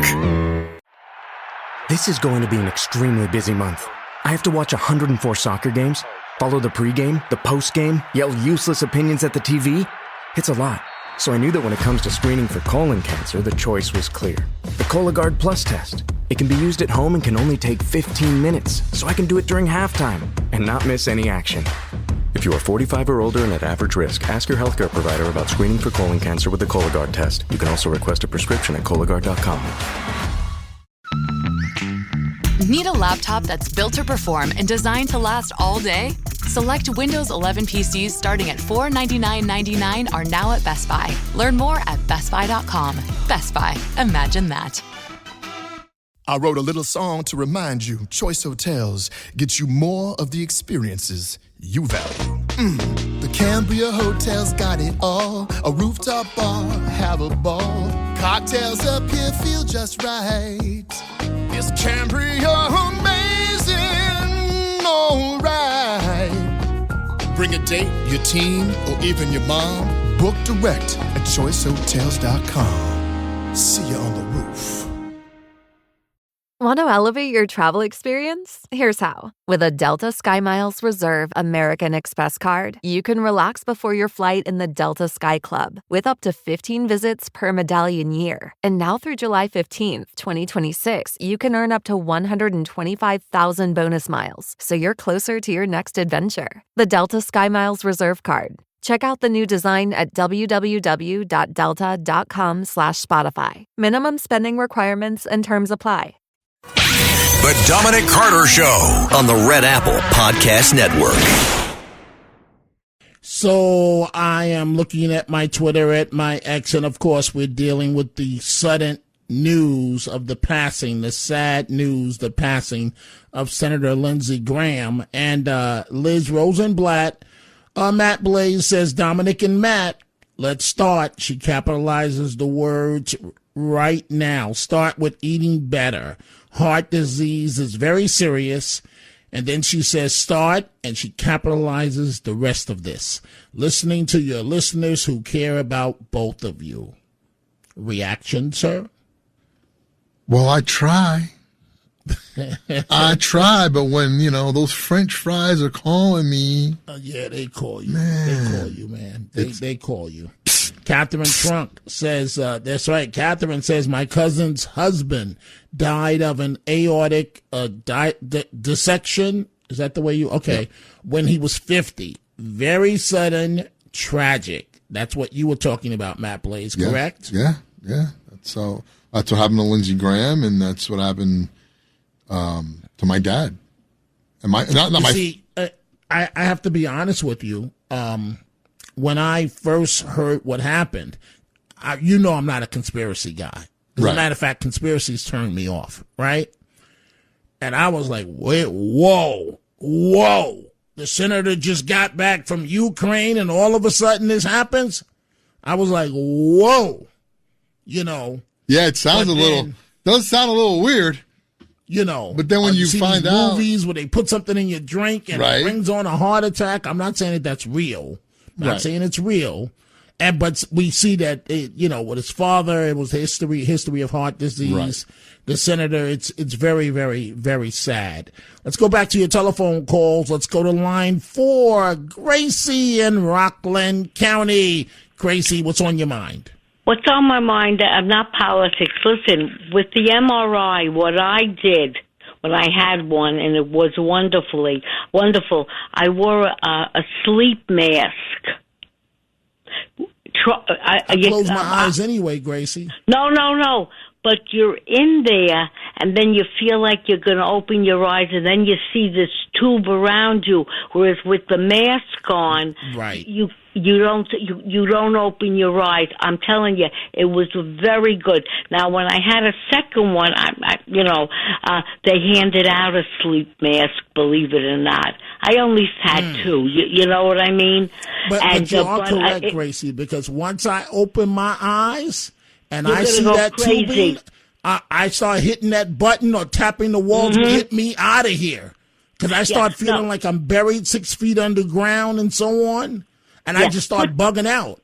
This is going to be an extremely busy month. I have to watch 104 soccer games, follow the pregame, the postgame, yell useless opinions at the TV. It's a lot. So I knew that when it comes to screening for colon cancer, the choice was clear. The Cologuard Plus test. It can be used at home and can only take 15 minutes, so I can do it during halftime and not miss any action. If you are 45 or older and at average risk, ask your healthcare provider about screening for colon cancer with the Cologuard test. You can also request a prescription at Cologuard.com. Need a laptop that's built to perform and designed to last all day? Select Windows 11 PCs starting at $499.99 are now at Best Buy. Learn more at bestbuy.com. Best Buy. Imagine that. I wrote a little song to remind you, Choice Hotels get you more of the experiences you value. The Cambria Hotel's got it all. A rooftop bar, have a ball. Cocktails up here feel just right. Is Cambria amazing? All right. Bring a date, your team, or even your mom. Book direct at choicehotels.com. See you on the roof. Want to elevate your travel experience? Here's how. With a Delta SkyMiles Reserve American Express card, you can relax before your flight in the Delta Sky Club with up to 15 visits per medallion year. And now through July 15th, 2026, you can earn up to 125,000 bonus miles, so you're closer to your next adventure. The Delta SkyMiles Reserve card. Check out the new design at www.delta.com/Spotify. Minimum spending requirements and terms apply. The Dominic Carter Show on the Red Apple Podcast Network. So I am looking at my Twitter, at my X, and of course we're dealing with the sudden news of the passing, the sad news, the passing of Senator Lindsey Graham. And Liz Rosenblatt, Matt Blaze says, Dominic and Matt, let's start. She capitalizes the words right now. Start with eating better. Heart disease is very serious. And then she says start, and she capitalizes the rest of this. Listening to your listeners who care about both of you. Reaction, sir? Well, I try. I try, but when, those French fries are calling me. Yeah, they call you. Man. They call you, man. They call you. Catherine Trunk says, that's right. Catherine says, my cousin's husband died of an aortic dissection. Is that the way you? Okay. Yeah. When he was 50. Very sudden, tragic. That's what you were talking about, Matt Blaze, correct? Yeah. That's what happened to Lindsey Graham, and that's what happened to my dad. I have to be honest with you. When I first heard what happened, I'm not a conspiracy guy. As a matter of fact, conspiracies turned me off, right? And I was like, wait, whoa. The senator just got back from Ukraine and all of a sudden this happens? I was like, whoa. Yeah, it sounds does sound a little weird. But then when you find out movies where they put something in your drink and it brings on a heart attack, I'm not saying that that's real. I'm not saying it's real. But we see that, with his father, it was history of heart disease. Right. The senator, it's very, very, very sad. Let's go back to your telephone calls. Let's go to line 4, Gracie in Rockland County. Gracie, what's on your mind? What's on my mind? I'm not politics. Listen, with the MRI, what I did when I had one, and it was wonderful, I wore a sleep mask. I close my eyes anyway, Gracie. No. But you're in there, and then you feel like you're going to open your eyes, and then you see this tube around you. Whereas with the mask on, you don't open your eyes. I'm telling you, it was very good. Now, when I had a second one, they handed out a sleep mask. Believe it or not, I only had 2. You know what I mean? But you are correct, Gracie, because once I open my eyes. And I see that tubing, I start hitting that button or tapping the wall to get me out of here. Because I start feeling like I'm buried 6 feet underground and so on. and I just start bugging out.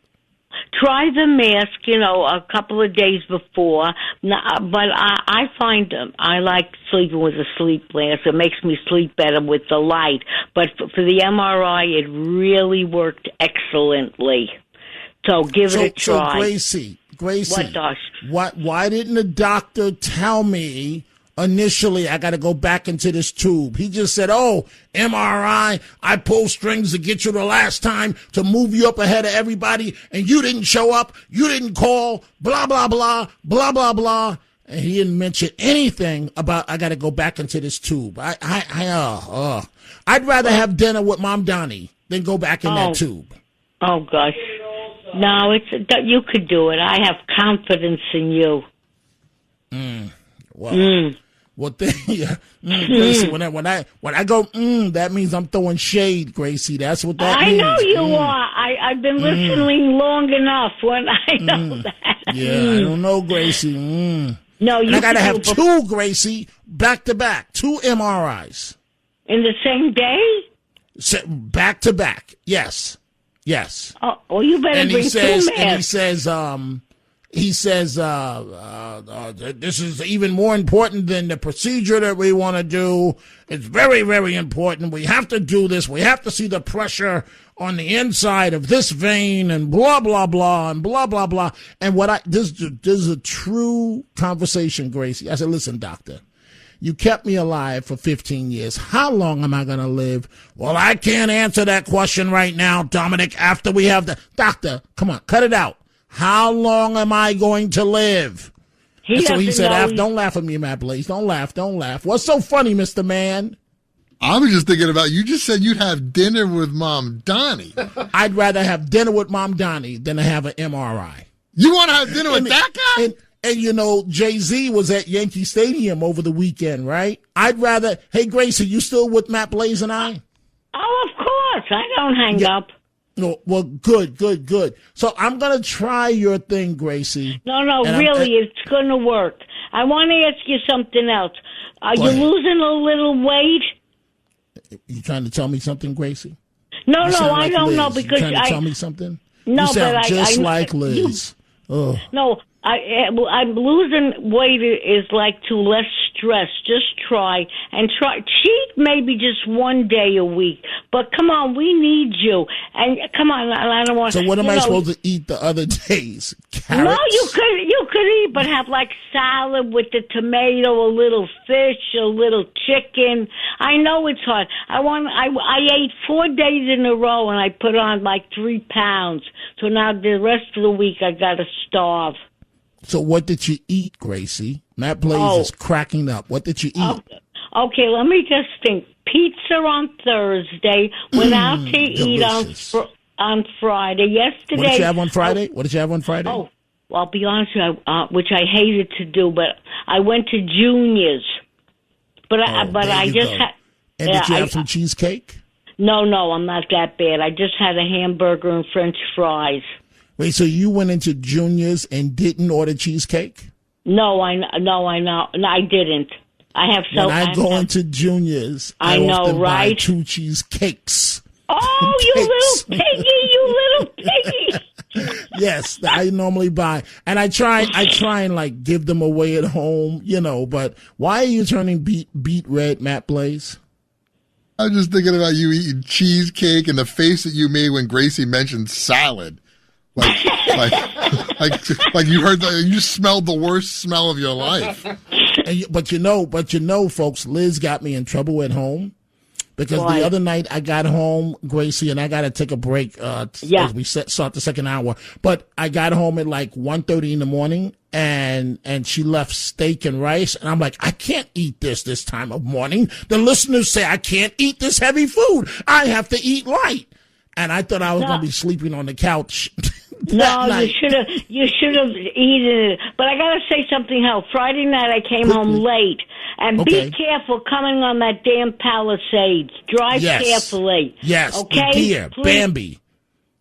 Try the mask, a couple of days before. But I find I like sleeping with a sleep mask. It makes me sleep better with the light. But for the MRI, it really worked excellently. So give it a try. So Gracie, what, Dosh? Why didn't the doctor tell me initially I got to go back into this tube? He just said, MRI, I pulled strings to get you the last time to move you up ahead of everybody, and you didn't show up, you didn't call, blah, blah, blah, blah, blah, blah. And he didn't mention anything about I got to go back into this tube. I'd rather have dinner with Mom Donnie than go back in that tube. Oh, gosh. No, you could do it. I have confidence in you. Well, Gracie, when I go, that means I'm throwing shade, Gracie. That's what that means. I know you are. I've been listening long enough when I know that. Yeah, I don't know, Gracie. No, you I got to have two, Gracie, back to back, 2 MRIs. In the same day? Back to back, yes. Oh, well, you better bring 2 masks. And he says, this is even more important than the procedure that we want to do. It's very, very important. We have to do this. We have to see the pressure on the inside of this vein and blah, blah, blah, and blah, blah, blah. And this is a true conversation, Gracie. I said, listen, doctor, you kept me alive for 15 years. How long am I going to live? Well, I can't answer that question right now, Dominic, after we have the doctor. Come on, cut it out. How long am I going to live? He said, don't laugh at me, Matt Blaze. Don't laugh. What's so funny, Mr. Man? I was just thinking about, you just said you'd have dinner with Mom Donnie. I'd rather have dinner with Mom Donnie than to have an MRI. You want to have dinner with that guy? And Jay-Z was at Yankee Stadium over the weekend, right? I'd rather, hey, Grace, are you still with Matt Blaze and I? Oh, of course. I don't hang up. No, well, good. So I'm going to try your thing, Gracie. No, really, it's going to work. I want to ask you something else. Are you losing a little weight? You trying to tell me something, Gracie? No, I don't know because you trying to tell me something? No, you sound but just like Liz. No, I'm losing weight is like to less stress. Just try. Cheat maybe just one day a week. But come on, we need you. And come on, I don't want. So what am I supposed to eat the other days? Carrots? No, you could eat, but have like salad with the tomato, a little fish, a little chicken. I know it's hard. I ate 4 days in a row and I put on like 3 pounds. So now the rest of the week I got to starve. So what did you eat, Gracie? Matt Blaze is cracking up. What did you eat? Okay, let me just think. Pizza on Thursday. Went out to eat on Friday. Yesterday. What did you have on Friday? Oh, well, I'll be honest with you, which I hated to do, but I went to Junior's. But I just had. And did you have some cheesecake? No, I'm not that bad. I just had a hamburger and French fries. Wait, so you went into Junior's and didn't order cheesecake? No, I didn't. When I go into Junior's, I often buy 2 cheesecakes. Oh, you little piggy! Yes, I normally buy, and I try and like give them away at home, But why are you turning beet red, Matt Blaze? I'm just thinking about you eating cheesecake and the face that you made when Gracie mentioned salad. Like you heard you smelled the worst smell of your life. But folks, Liz got me in trouble at home because the other night I got home, Gracie, and I got to take a break as we start the second hour. But I got home at like 1:30 in the morning, and she left steak and rice, and I'm like, I can't eat this time of morning. The listeners say I can't eat this heavy food. I have to eat light. And I thought I was going to be sleeping on the couch. No, you should have eaten it. But I got to say something else. Friday night I came home late. And be careful coming on that damn Palisades. Drive carefully. Yes. Okay? Dear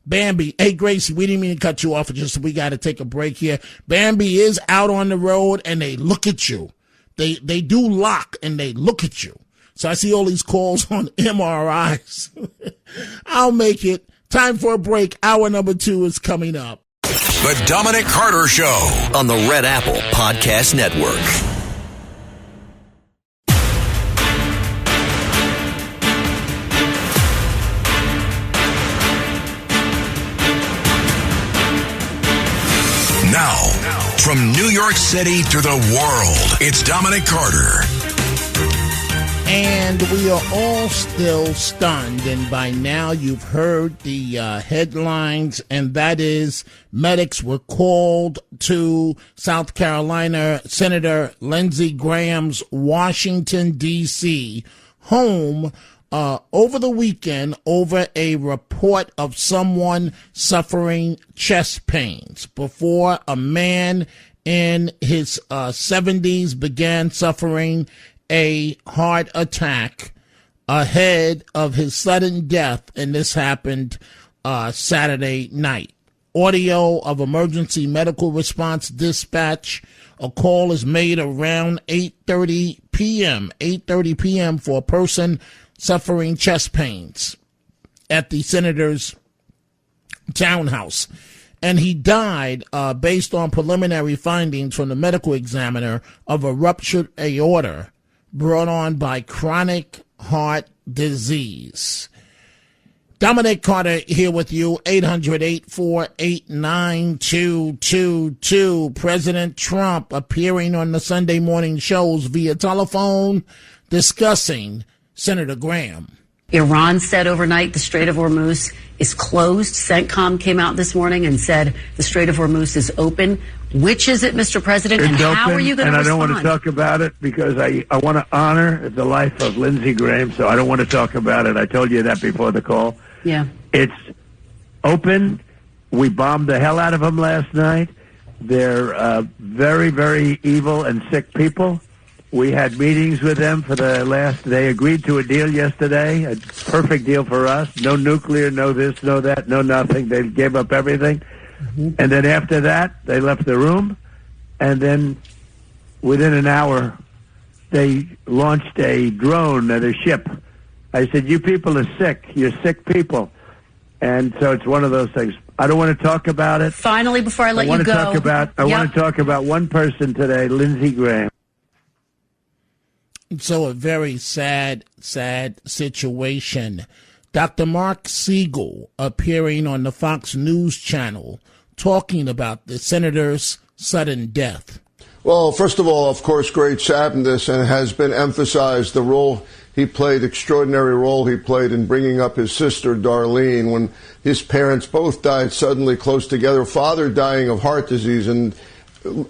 Bambi. Hey, Gracie, we didn't mean to cut you off. Just we got to take a break here. Bambi is out on the road and they look at you. They do lock and they look at you. So I see all these calls on MRIs. I'll make it Time for a break. Hour number 2 is coming up. The Dominic Carter Show on the Red Apple Podcast Network. Now, from New York City to the world, it's Dominic Carter. And we are all still stunned, and by now you've heard the headlines, and that is medics were called to South Carolina Senator Lindsey Graham's Washington, D.C. home over the weekend over a report of someone suffering chest pains before a man in his 70s began suffering a heart attack ahead of his sudden death, and this happened Saturday night. Audio of emergency medical response dispatch. A call is made around 8:30 p.m. for a person suffering chest pains at the senator's townhouse. And he died, based on preliminary findings from the medical examiner, of a ruptured aorta brought on by chronic heart disease. Dominic Carter here with you, 800-848-9222. President Trump appearing on the Sunday morning shows via telephone discussing Senator Graham. Iran said overnight the Strait of Hormuz is closed. CENTCOM came out this morning and said the Strait of Hormuz is open. Which is it, Mr. President, and how are you going to respond? And I don't want to talk about it because I want to honor the life of Lindsey Graham, so I don't want to talk about it. I told you that before the call. Yeah. It's open. We bombed the hell out of them last night. They're very, very evil and sick people. We had meetings with them for the last. They agreed to a deal yesterday, a perfect deal for us. No nuclear, no this, no that, no nothing. They gave up everything. Mm-hmm. And then after that, they left the room. And then within an hour, they launched a drone at a ship. I said, you people are sick. You're sick people. And so it's one of those things. I don't want to talk about it. Finally, before I let you go. I want to talk about one person today, Lindsey Graham. So a very sad situation. Dr. Mark Siegel appearing on the Fox News channel talking about the senator's sudden death. Well, first of all, of course, great sadness, and it has been emphasized the role he played, extraordinary role he played in bringing up his sister, Darlene, when his parents both died suddenly close together, father dying of heart disease. And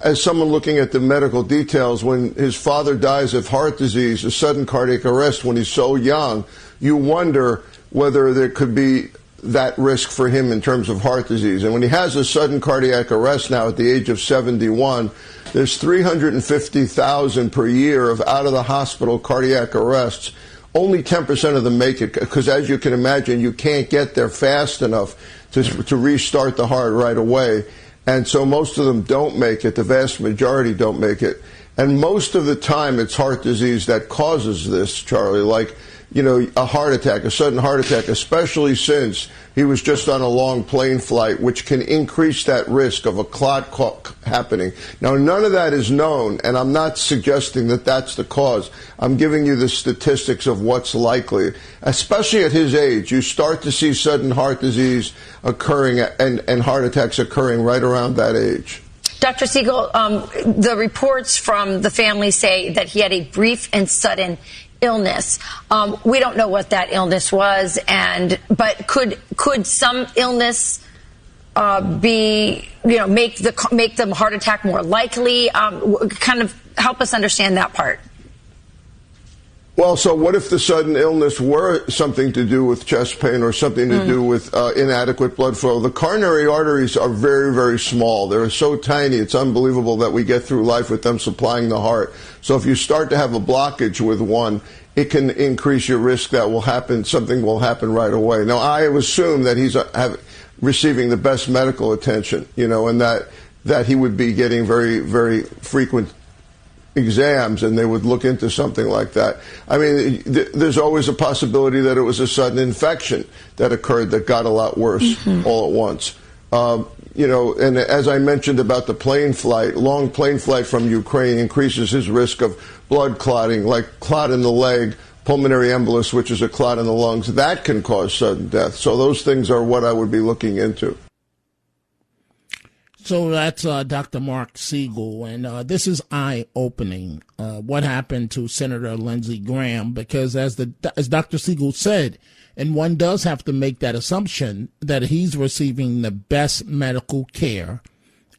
as someone looking at the medical details, when his father dies of heart disease, a sudden cardiac arrest when he's so young, you wonder whether there could be that risk for him in terms of heart disease. And when he has a sudden cardiac arrest now at the age of 71, there's 350,000 per year of out-of-the-hospital cardiac arrests. Only 10% of them make it, because as you can imagine, you can't get there fast enough to restart the heart right away. And so most of them don't make it. The vast majority don't make it. And most of the time, it's heart disease that causes this, Charlie, like, you know, a heart attack, a sudden heart attack, especially since he was just on a long plane flight, which can increase that risk of a clot happening. Now, none of that is known, and I'm not suggesting that that's the cause. I'm giving you the statistics of what's likely. Especially at his age, you start to see sudden heart disease occurring and heart attacks occurring right around that age. Dr. Siegel, the reports from the family say that he had a brief and sudden illness. We don't know what that illness was, but could some illness be, make the heart attack more likely? Kind of help us understand that part. Well, so what if the sudden illness were something to do with chest pain or something to do with inadequate blood flow? The coronary arteries are very, very small. They're so tiny, it's unbelievable that we get through life with them supplying the heart. So if you start to have a blockage with one, it can increase your risk that will happen. Something will happen right away. Now, I assume that he's receiving the best medical attention, and that he would be getting very, very frequent exams, and they would look into something like that. I mean, there's always a possibility that it was a sudden infection that occurred that got a lot worse all at once. You know, and as I mentioned about the plane flight, long plane flight from Ukraine increases his risk of blood clotting, like clot in the leg, pulmonary embolus, which is a clot in the lungs. That can cause sudden death. So those things are what I would be looking into. So that's Dr. Mark Siegel, and this is eye-opening, what happened to Senator Lindsey Graham, because as Dr. Siegel said, and one does have to make that assumption that he's receiving the best medical care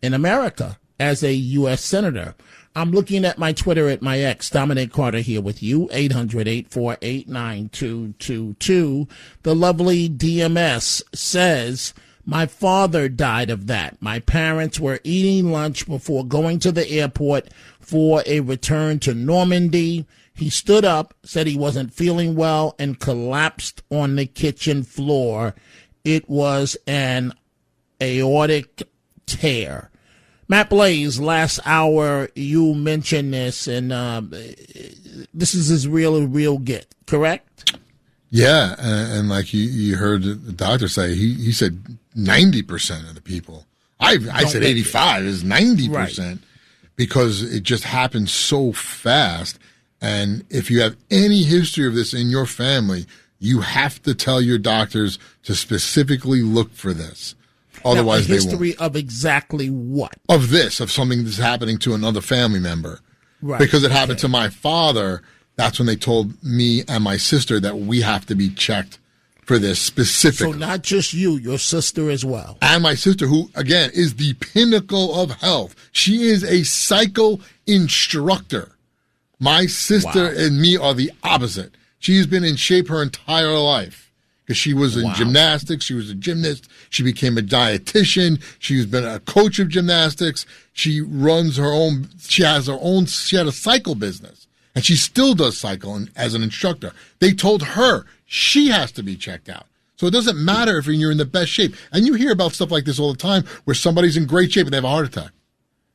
in America as a U.S. Senator. I'm looking at my Twitter at my ex, Dominic Carter, here with you, 800-848-9222. The lovely DMS says, my father died of that. My parents were eating lunch before going to the airport for a return to Normandy. He stood up, said he wasn't feeling well, and collapsed on the kitchen floor. It was an aortic tear. Matt Blaze, last hour you mentioned this, and this is his real get, correct? Yeah, and like you heard the doctor say, he said 90% of the people. I said 85 is 90%, right, because it just happened so fast. And if you have any history of this in your family, you have to tell your doctors to specifically look for this. Otherwise, they won't. History of exactly what? Of this, of something that's happening to another family member. Right. Because it happened to my father. That's when they told me and my sister that we have to be checked for this specifically. So not just you, your sister as well. And my sister, who, again, is the pinnacle of health. She is a cycle instructor. My sister and me are the opposite. She's been in shape her entire life because she was in gymnastics. She was a gymnast. She became a dietitian. She's been a coach of gymnastics. She runs her own, she had a cycle business, and she still does cycle as an instructor. They told her she has to be checked out. So it doesn't matter if you're in the best shape. And you hear about stuff like this all the time where somebody's in great shape and they have a heart attack.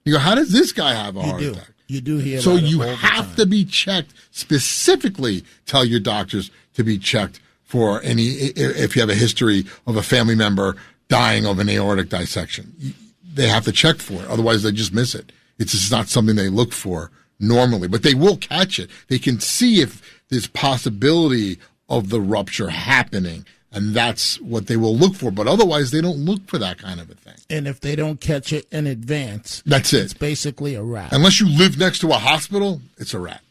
You go, how does this guy have a heart attack? You do hear so about it you all the have time. to be checked specifically. Tell your doctors to be checked for any, if you have a history of a family member dying of an aortic dissection. They have to check for it. Otherwise, they just miss it. It's just not something they look for normally. But they will catch it. They can see if there's possibility of the rupture happening. And that's what they will look for. But otherwise, they don't look for that kind of a thing. And if they don't catch it in advance, that's it. It's basically a wrap. Unless you live next to a hospital, it's a wrap.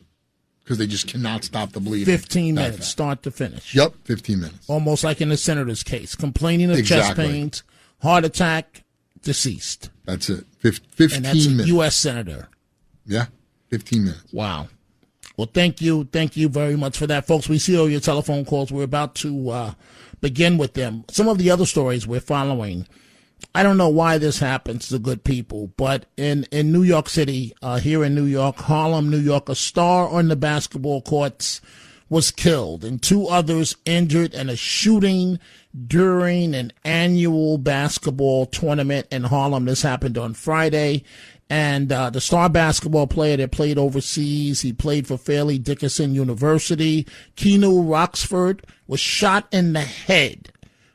Because they just cannot stop the bleeding. 15 minutes, start to finish. Yep, 15 minutes. Almost like in the senator's case. Complaining of chest pains, heart attack, deceased. That's it. 15 and that's minutes. A U.S. senator. Yeah, 15 minutes. Wow. Well, thank you. Thank you very much for that, folks. We see all your telephone calls. We're about to begin with them. Some of the other stories we're following, I don't know why this happens to good people, but in New York City, here in New York, Harlem, New York, a star on the basketball courts was killed and two others injured in a shooting during an annual basketball tournament in Harlem. This happened on Friday. And the star basketball player that played overseas, he played for Fairleigh Dickinson University, Keanu Roxford, was shot in the head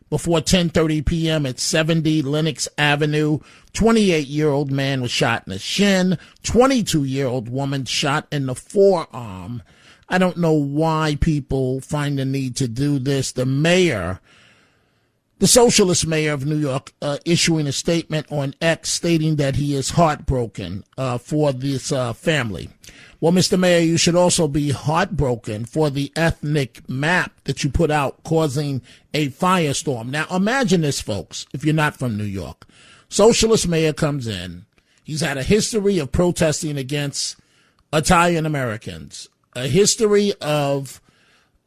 before 10:30 p.m. at 70 Lenox Avenue. 28-year-old man was shot in the shin. 22-year-old woman shot in the forearm. I don't know why people find the need to do this. The mayor, the socialist mayor of New York, issuing a statement on X stating that he is heartbroken for this family. Well, Mr. Mayor, you should also be heartbroken for the ethnic map that you put out causing a firestorm. Now, imagine this, folks, if you're not from New York. Socialist mayor comes in. He's had a history of protesting against Italian Americans, a history of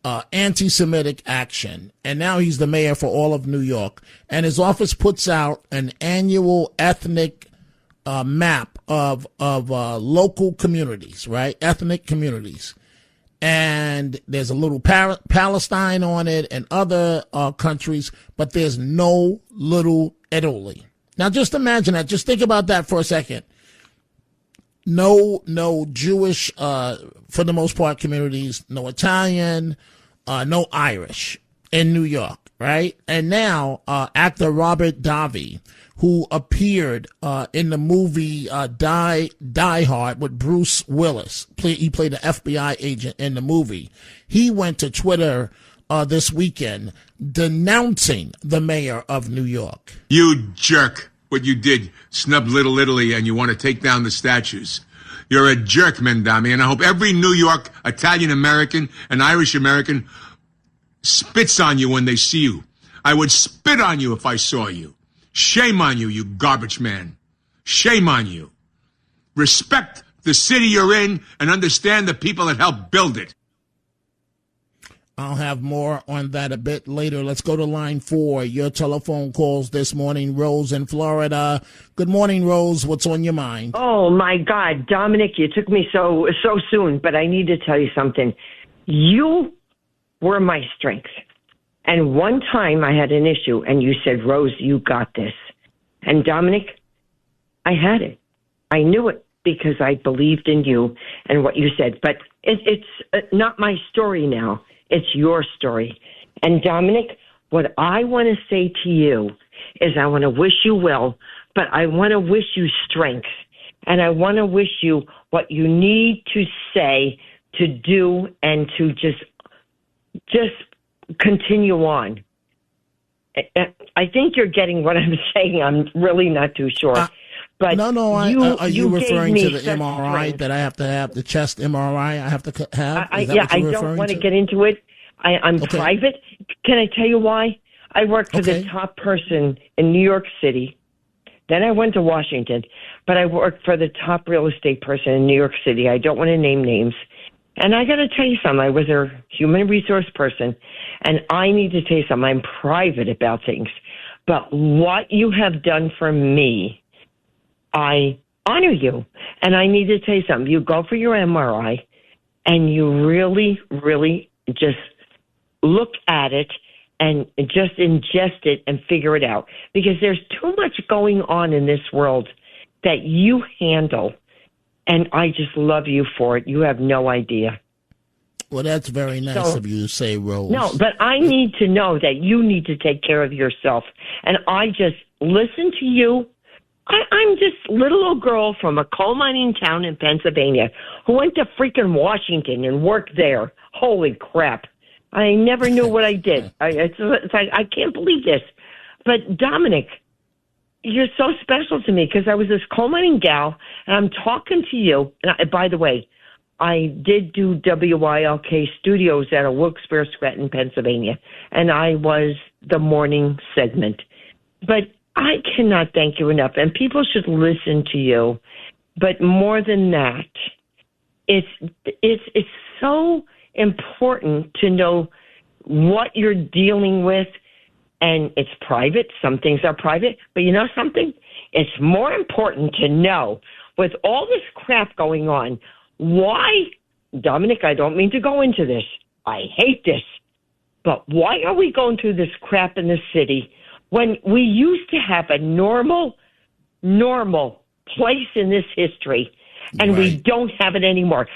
anti-Semitic action, and now he's the mayor for all of New York. And his office puts out an annual ethnic map of local communities, right? Ethnic communities. And there's a little Palestine on it and other countries, but there's no little Italy. Now, just imagine that. Just think about that for a second. no Jewish, for the most part, communities, no Italian, no Irish in New York, right? And now actor Robert Davi, who appeared in the movie Die Hard with Bruce Willis, he played an FBI agent in the movie. He went to Twitter this weekend denouncing the mayor of New York. You jerk. What you did, snub Little Italy, and you want to take down the statues. You're a jerk, Mendami, and I hope every New York Italian-American and Irish-American spits on you when they see you. I would spit on you if I saw you. Shame on you, you garbage man. Shame on you. Respect the city you're in and understand the people that helped build it. I'll have more on that a bit later. Let's go to line 4. Your telephone calls this morning. Rose in Florida. Good morning, Rose. What's on your mind? Oh, my God. Dominic, you took me so soon, but I need to tell you something. You were my strength. And one time I had an issue, and you said, Rose, you got this. And Dominic, I had it. I knew it because I believed in you and what you said. But it's not my story now. It's your story. And Dominic, what I want to say to you is I want to wish you well, but I want to wish you strength. And I want to wish you what you need to say, to do, and to just continue on. I think you're getting what I'm saying. I'm really not too sure. But are you referring to the MRI strength that I have to have, the chest MRI I have to have? I don't want to get into it. I'm private. Can I tell you why? I worked for the top person in New York City. Then I went to Washington, but I worked for the top real estate person in New York City. I don't want to name names. And I got to tell you something. I was a human resource person, and I need to tell you something. I'm private about things. But what you have done for me, I honor you. And I need to tell you something. You go for your MRI, and you really, really just look at it and just ingest it and figure it out. Because there's too much going on in this world that you handle. And I just love you for it. You have no idea. Well, that's very nice of you to say, Rose. No, but I need to know that you need to take care of yourself. And I just listen to you. I'm just a little old girl from a coal mining town in Pennsylvania who went to freaking Washington and worked there. Holy crap. I never knew what I did. It's like, I can't believe this. But Dominic, you're so special to me because I was this coal mining gal, and I'm talking to you. And by the way, I did do WYLK Studios out of Wilkes-Barre, Scranton, Pennsylvania, and I was the morning segment. But I cannot thank you enough, and people should listen to you. But more than that, it's so important to know what you're dealing with. And it's private. Some things are private. But you know something? It's more important to know, with all this crap going on, why, Dominic, I don't mean to go into this. I hate this. But why are we going through this crap in the city when we used to have a normal place in this history? And we don't have it anymore.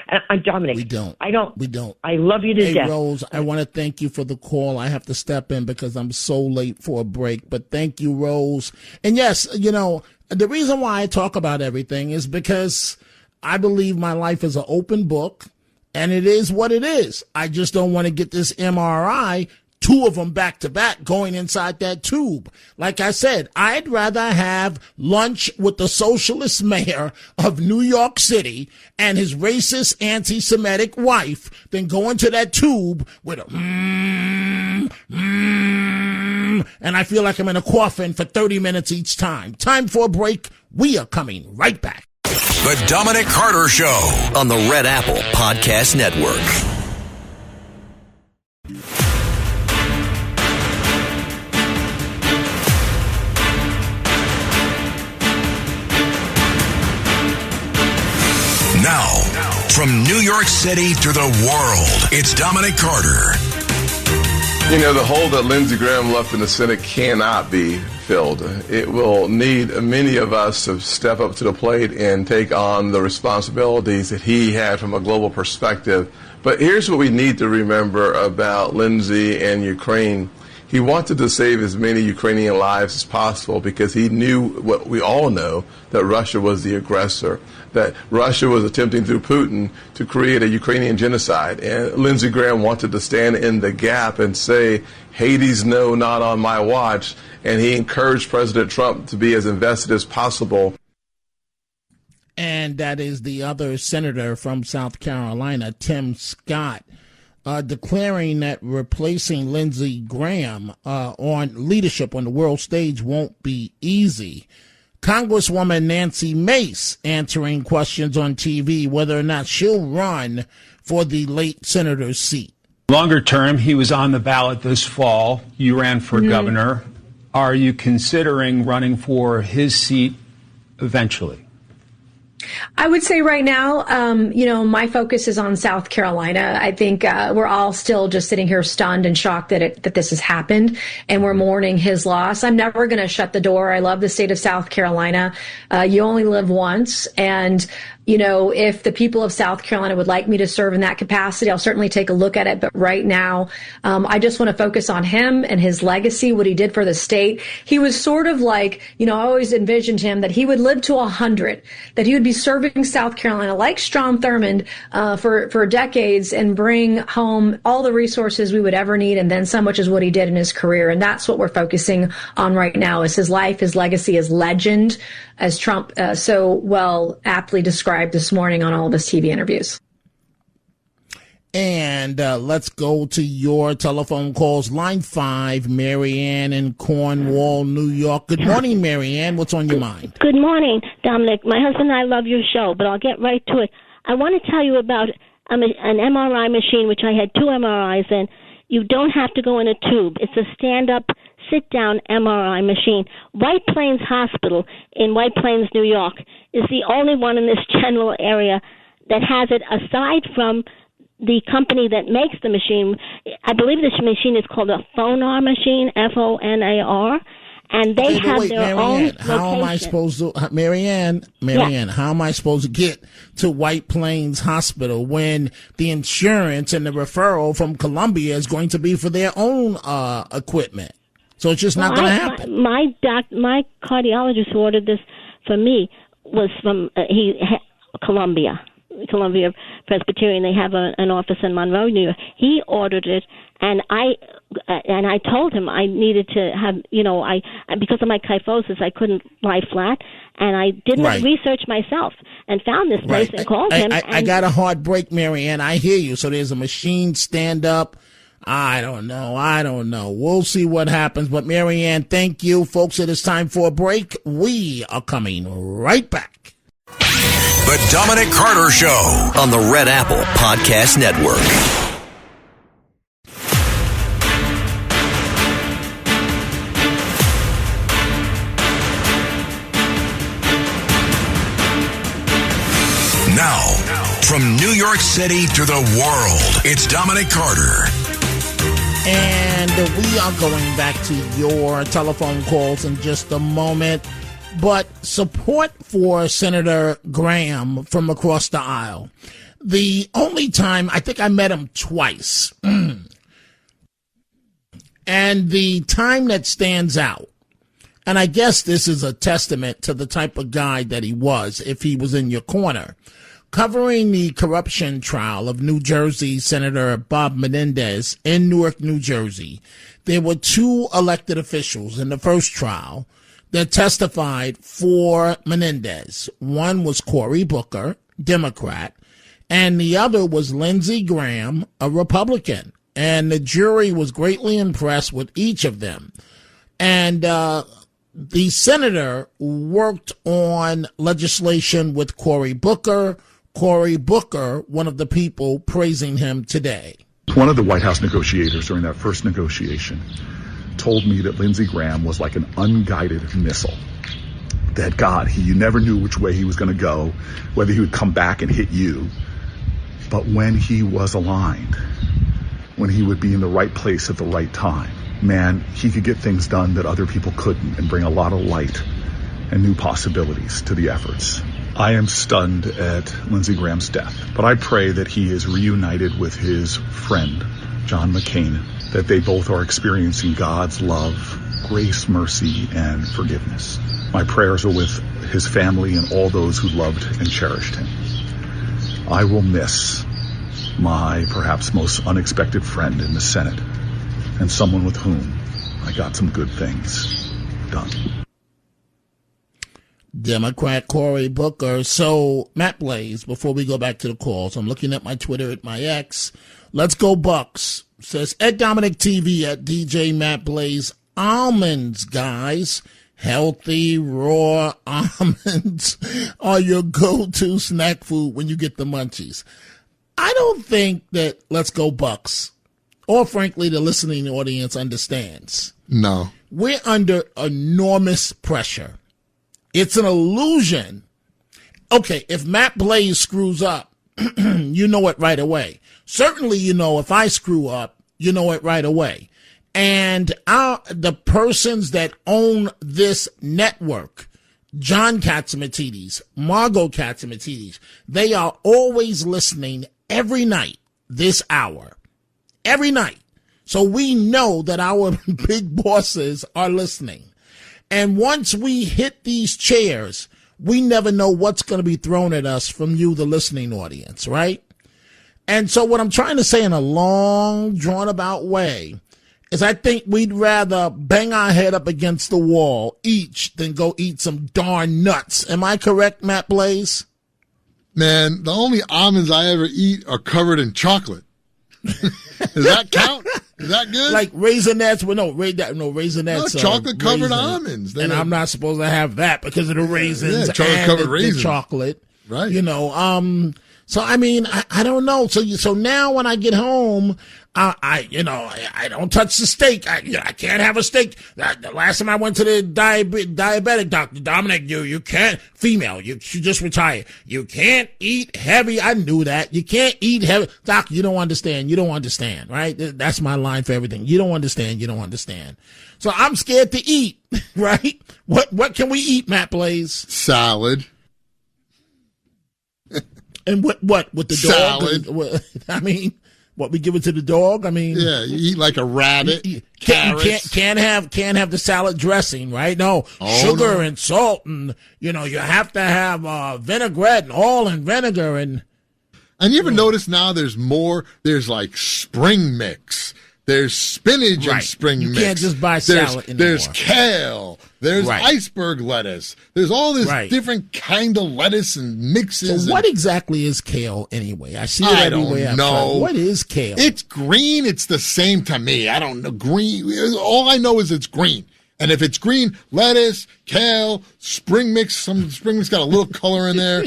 Dominic, we don't. I love you to death. Rose, I want to thank you for the call. I have to step in because I'm so late for a break. But thank you, Rose. And yes, you know, the reason why I talk about everything is because I believe my life is an open book, and it is what it is. I just don't want to get this MRI, 2 of them back to back, going inside that tube. Like I said, I'd rather have lunch with the socialist mayor of New York City and his racist anti-Semitic wife than go into that tube with a and I feel like I'm in a coffin for 30 minutes each time. Time for a break. We are coming right back. The Dominic Carter Show on the Red Apple Podcast Network. Now, from New York City to the world, it's Dominic Carter. You know, the hole that Lindsey Graham left in the Senate cannot be filled. It will need many of us to step up to the plate and take on the responsibilities that he had from a global perspective. But here's what we need to remember about Lindsey and Ukraine. He wanted to save as many Ukrainian lives as possible because he knew what we all know, that Russia was the aggressor, that Russia was attempting through Putin to create a Ukrainian genocide. And Lindsey Graham wanted to stand in the gap and say, Hades, no, not on my watch. And he encouraged President Trump to be as invested as possible. And that is the other senator from South Carolina, Tim Scott, declaring that replacing Lindsey Graham on leadership on the world stage won't be easy. Congresswoman Nancy Mace answering questions on TV whether or not she'll run for the late senator's seat. Longer term, he was on the ballot this fall. You ran for governor. Are you considering running for his seat eventually? I would say right now, my focus is on South Carolina. I think we're all still just sitting here stunned and shocked that this has happened, and we're mourning his loss. I'm never going to shut the door. I love the state of South Carolina. You only live once, and if the people of South Carolina would like me to serve in that capacity, I'll certainly take a look at it. But right now, I just want to focus on him and his legacy, what he did for the state. He was sort of like, I always envisioned him that he would live to 100, that he would be serving South Carolina like Strom Thurmond for decades and bring home all the resources we would ever need and then some, which is what he did in his career. And that's what we're focusing on right now is his life, his legacy, his legend, as Trump so well aptly described this morning on all of his TV interviews. And let's go to your telephone calls. Line 5, Marianne in Cornwall, New York. Good morning, Marianne. What's on your mind? Good morning, Dominic. My husband and I love your show, but I'll get right to it. I want to tell you about an MRI machine, which I had 2 MRIs in. You don't have to go in a tube. It's a stand-up, sit-down MRI machine. White Plains Hospital in White Plains, New York, is the only one in this general area that has it, aside from the company that makes the machine. I believe this machine is called a Phonar machine, F-O-N-A-R, and they have their own location. How am I supposed to, Marianne, how am I supposed to get to White Plains Hospital when the insurance and the referral from Columbia is going to be for their own equipment? So it's just not going to happen. My cardiologist who ordered this for me was from Columbia Presbyterian. They have an office in Monroe, New York. He ordered it, and I told him I needed to have, because of my kyphosis, I couldn't lie flat, and I didn't research myself and found this place and called him. I got a hard break, Marianne. I hear you. So there's a machine stand up. I don't know. We'll see what happens. But Marianne, thank you. Folks, it is time for a break. We are coming right back. The Dominic Carter Show on the Red Apple Podcast Network. Now, from New York City to the world, it's Dominic Carter. And we are going back to your telephone calls in just a moment. But support for Senator Graham from across the aisle. The only time, I think I met him twice. And the time that stands out, and I guess this is a testament to the type of guy that he was if he was in your corner. Covering the corruption trial of New Jersey Senator Bob Menendez in Newark, New Jersey, there were 2 elected officials in the first trial that testified for Menendez. One was Cory Booker, Democrat, and the other was Lindsey Graham, a Republican. And the jury was greatly impressed with each of them. And the senator worked on legislation with Cory Booker. Cory Booker, one of the people praising him today. One of the White House negotiators during that first negotiation told me that Lindsey Graham was like an unguided missile. That God, you never knew which way he was going to go, whether he would come back and hit you. But when he was aligned, when he would be in the right place at the right time. Man, he could get things done that other people couldn't and bring a lot of light and new possibilities to the efforts. I am stunned at Lindsey Graham's death, but I pray that he is reunited with his friend, John McCain, that they both are experiencing God's love, grace, mercy, and forgiveness. My prayers are with his family and all those who loved and cherished him. I will miss my perhaps most unexpected friend in the Senate and someone with whom I got some good things done. Democrat Cory Booker. So, Matt Blaze, before we go back to the calls, I'm looking at my Twitter at my ex. Let's go Bucks. Says at Dominic TV at DJ Matt Blaze. Almonds, guys. Healthy, raw almonds are your go-to snack food when you get the munchies. I don't think that Let's Go Bucks, or frankly the listening audience, understands. No. We're under enormous pressure. It's an illusion. Okay, if Matt Blaze screws up, you know it right away. Certainly, you know, if I screw up, you know it right away. And the persons that own this network, John Katsimatidis, Margot Katsimatidis, they are always listening every night, this hour. Every night. So we know that our big bosses are listening. And once we hit these chairs, we never know what's going to be thrown at us from you, the listening audience, right? And so what I'm trying to say in a long, drawn-about way is I think we'd rather bang our head up against the wall each than go eat some darn nuts. Am I correct, Matt Blaze? Man, the only almonds I ever eat are covered in chocolate. Does that count? Is that good? Like Raisinets? Well, no, Raisinets. No, chocolate-covered almonds. And I'm not supposed to have that because of the raisins and the chocolate. Right. You know, so I mean, I don't know. So now when I get home, I don't touch the steak. I can't have a steak. The last time I went to the diabetic doctor, Dominic, you can't, female, she just retired. You can't eat heavy. I knew that. You can't eat heavy. Doc, you don't understand. You don't understand, right? That's my line for everything. You don't understand. You don't understand. So I'm scared to eat, right? What can we eat, Matt Blaze? Salad. And what with the salad? Dog? I mean, what we give it to the dog? I mean, yeah, you eat like a rabbit. You can't have the salad dressing, right? No, sugar and salt, and you have to have vinaigrette and all in vinegar and. And you ever notice now there's like spring mix. There's spinach and spring mix. You can't just buy salad anymore. There's kale. There's iceberg lettuce. There's all this different kind of lettuce and mixes. So what exactly is kale anyway? I see it everywhere. I don't know. What is kale? It's green. It's the same to me. I don't know. Green. All I know is it's green. And if it's green, lettuce, kale, spring mix. Some spring mix got a little color in there.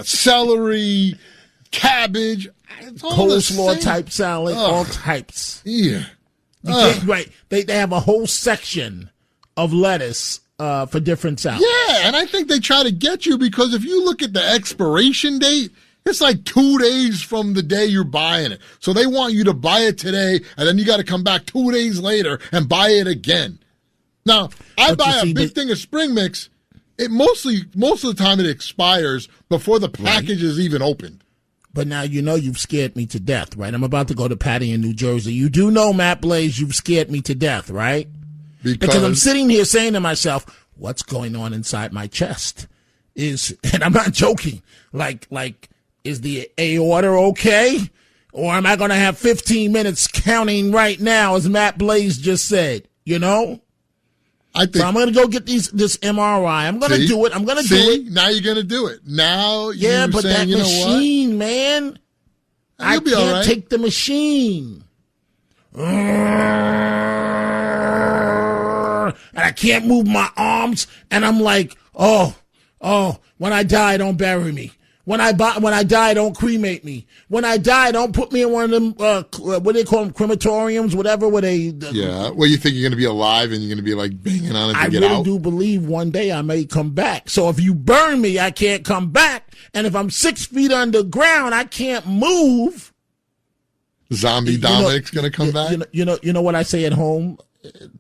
Celery, cabbage. Coleslaw type salad, all types. Yeah. Right. They have a whole section of lettuce for different salads. Yeah, and I think they try to get you because if you look at the expiration date, it's like 2 days from the day you're buying it. So they want you to buy it today, and then you got to come back 2 days later and buy it again. Now, I buy a big thing of spring mix. It most of the time it expires before the package is even opened. But now you've scared me to death, right? I'm about to go to Patty in New Jersey. You do know, Matt Blaze, you've scared me to death, right? Because I'm sitting here saying to myself, what's going on inside my chest? And I'm not joking, like, is the aorta okay? Or am I going to have 15 minutes counting right now, as Matt Blaze just said, I think, so I'm going to go get this MRI. I'm going to do it. I'm going to do it. Now you're going to do it. Now you're but saying, that machine, man. I can't take the machine. And I can't move my arms. And I'm like, oh, when I die, don't bury me. When I die, don't cremate me. When I die, don't put me in one of them, what do they call them, crematoriums, whatever, where they... well, you think you're going to be alive and you're going to be like banging on it to get out? I really do believe one day I may come back. So if you burn me, I can't come back. And if I'm 6 feet underground, I can't move. Zombie Dominic's going to come back. You know what I say at home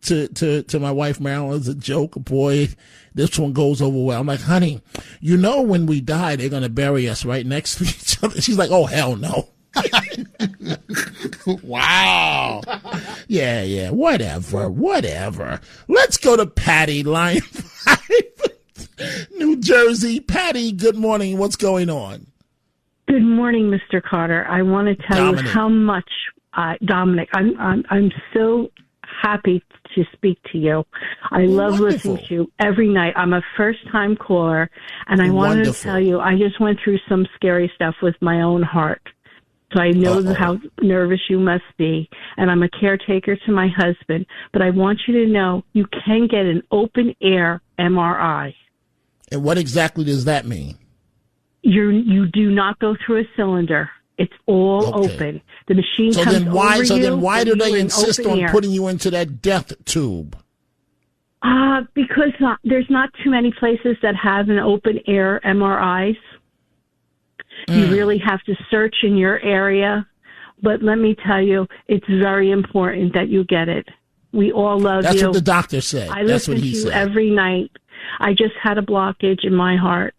to my wife Marilyn as a joke. Boy, this one goes over well. I'm like, honey, when we die, they're going to bury us right next to each other. She's like, oh hell no. Wow. Yeah. Whatever. Let's go to Patty, line 5, New Jersey. Patty, good morning. What's going on? Good morning, Mr. Carter. I want to tell you how much, Dominic. I'm so happy to speak to you. I love listening to you every night. I'm a first-time caller, and I wanted to tell you I just went through some scary stuff with my own heart. So I know how nervous you must be, and I'm a caretaker to my husband. But I want you to know you can get an open-air MRI. And what exactly does that mean? You do not go through a cylinder. It's all open. The machine comes over you. So then why do they insist on putting you into that death tube? Because there's not too many places that have an open-air MRIs. You really have to search in your area. But let me tell you, it's very important that you get it. We all love you. That's what the doctor said. I listen to you every night. I just had a blockage in my heart.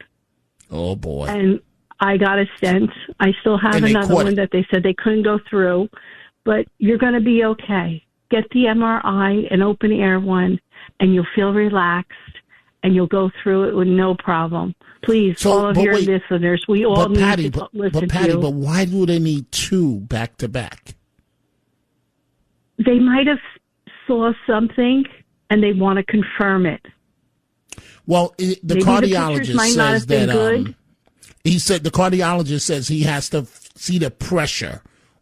Oh, boy. And I got a stent. I still have another one that they said they couldn't go through. But you're going to be okay. Get the MRI, an open-air one, and you'll feel relaxed, and you'll go through it with no problem. Please, all of your listeners, we all need to listen to you. But why do they need two back-to-back? They might have saw something, and they want to confirm it. Well, the cardiologist says that he said the cardiologist says he has to see the pressure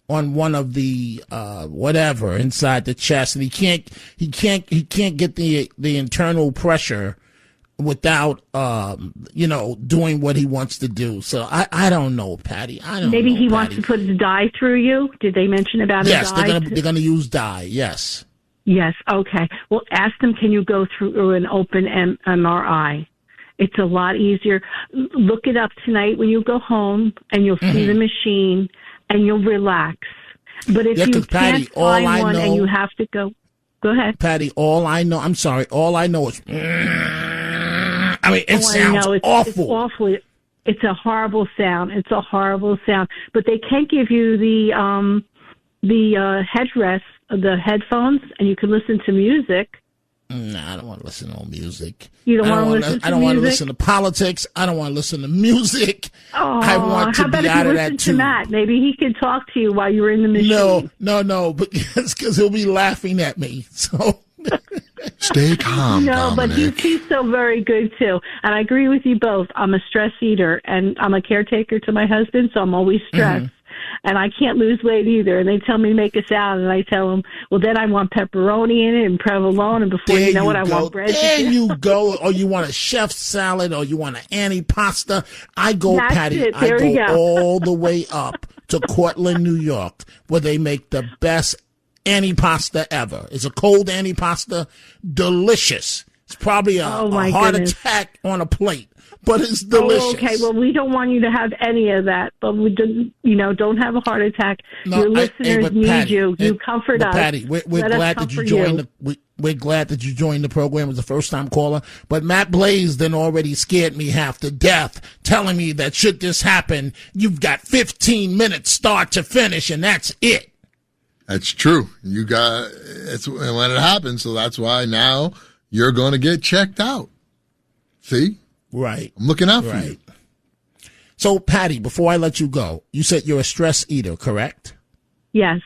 on one of the whatever inside the chest, and he can't get the internal pressure without doing what he wants to do. So I don't know, Patty. Maybe he wants to put a dye through you. Did they mention about a dye? Yes, they're gonna use dye. Yes. Yes, okay. Well, ask them, can you go through an open MRI? It's a lot easier. Look it up tonight when you go home, and you'll see the machine, and you'll relax. But if you can't find one and you have to go ahead. Patty, all I know is, it sounds awful. It's awful. It's a horrible sound. But they can give you the headrest, the headphones, and you can listen to music. No, I don't want to listen to music. You don't want to listen to music? I don't want to listen to politics. I don't want to listen to music. Oh, I want to be out of that too. Matt? Maybe he could talk to you while you're in the machine. No, because he'll be laughing at me. So stay calm, Dominic. But he's so very good too. And I agree with you both. I'm a stress eater, and I'm a caretaker to my husband, so I'm always stressed. And I can't lose weight either. And they tell me to make a salad, and I tell them, well, then I want pepperoni in it and provolone, and before you know it, I want bread. There you go. Or you want a chef salad, or you want an antipasta. Patty, I go all the way up to Cortland, New York, where they make the best antipasta ever. It's a cold antipasta, delicious. It's probably a heart attack on a plate. But it's delicious. Oh, okay, well, we don't want you to have any of that, but we don't have a heart attack. Your listeners need you. You comfort us. Patty, we're glad that you joined. We're glad that you joined the program as a first-time caller. But Matt Blaze then already scared me half to death, telling me that should this happen, you've got 15 minutes start to finish, and that's it. That's true. It's when it happens, so that's why now you're going to get checked out. See? Right. I'm looking out for you. So, Patty, before I let you go, you said you're a stress eater, correct? Yes.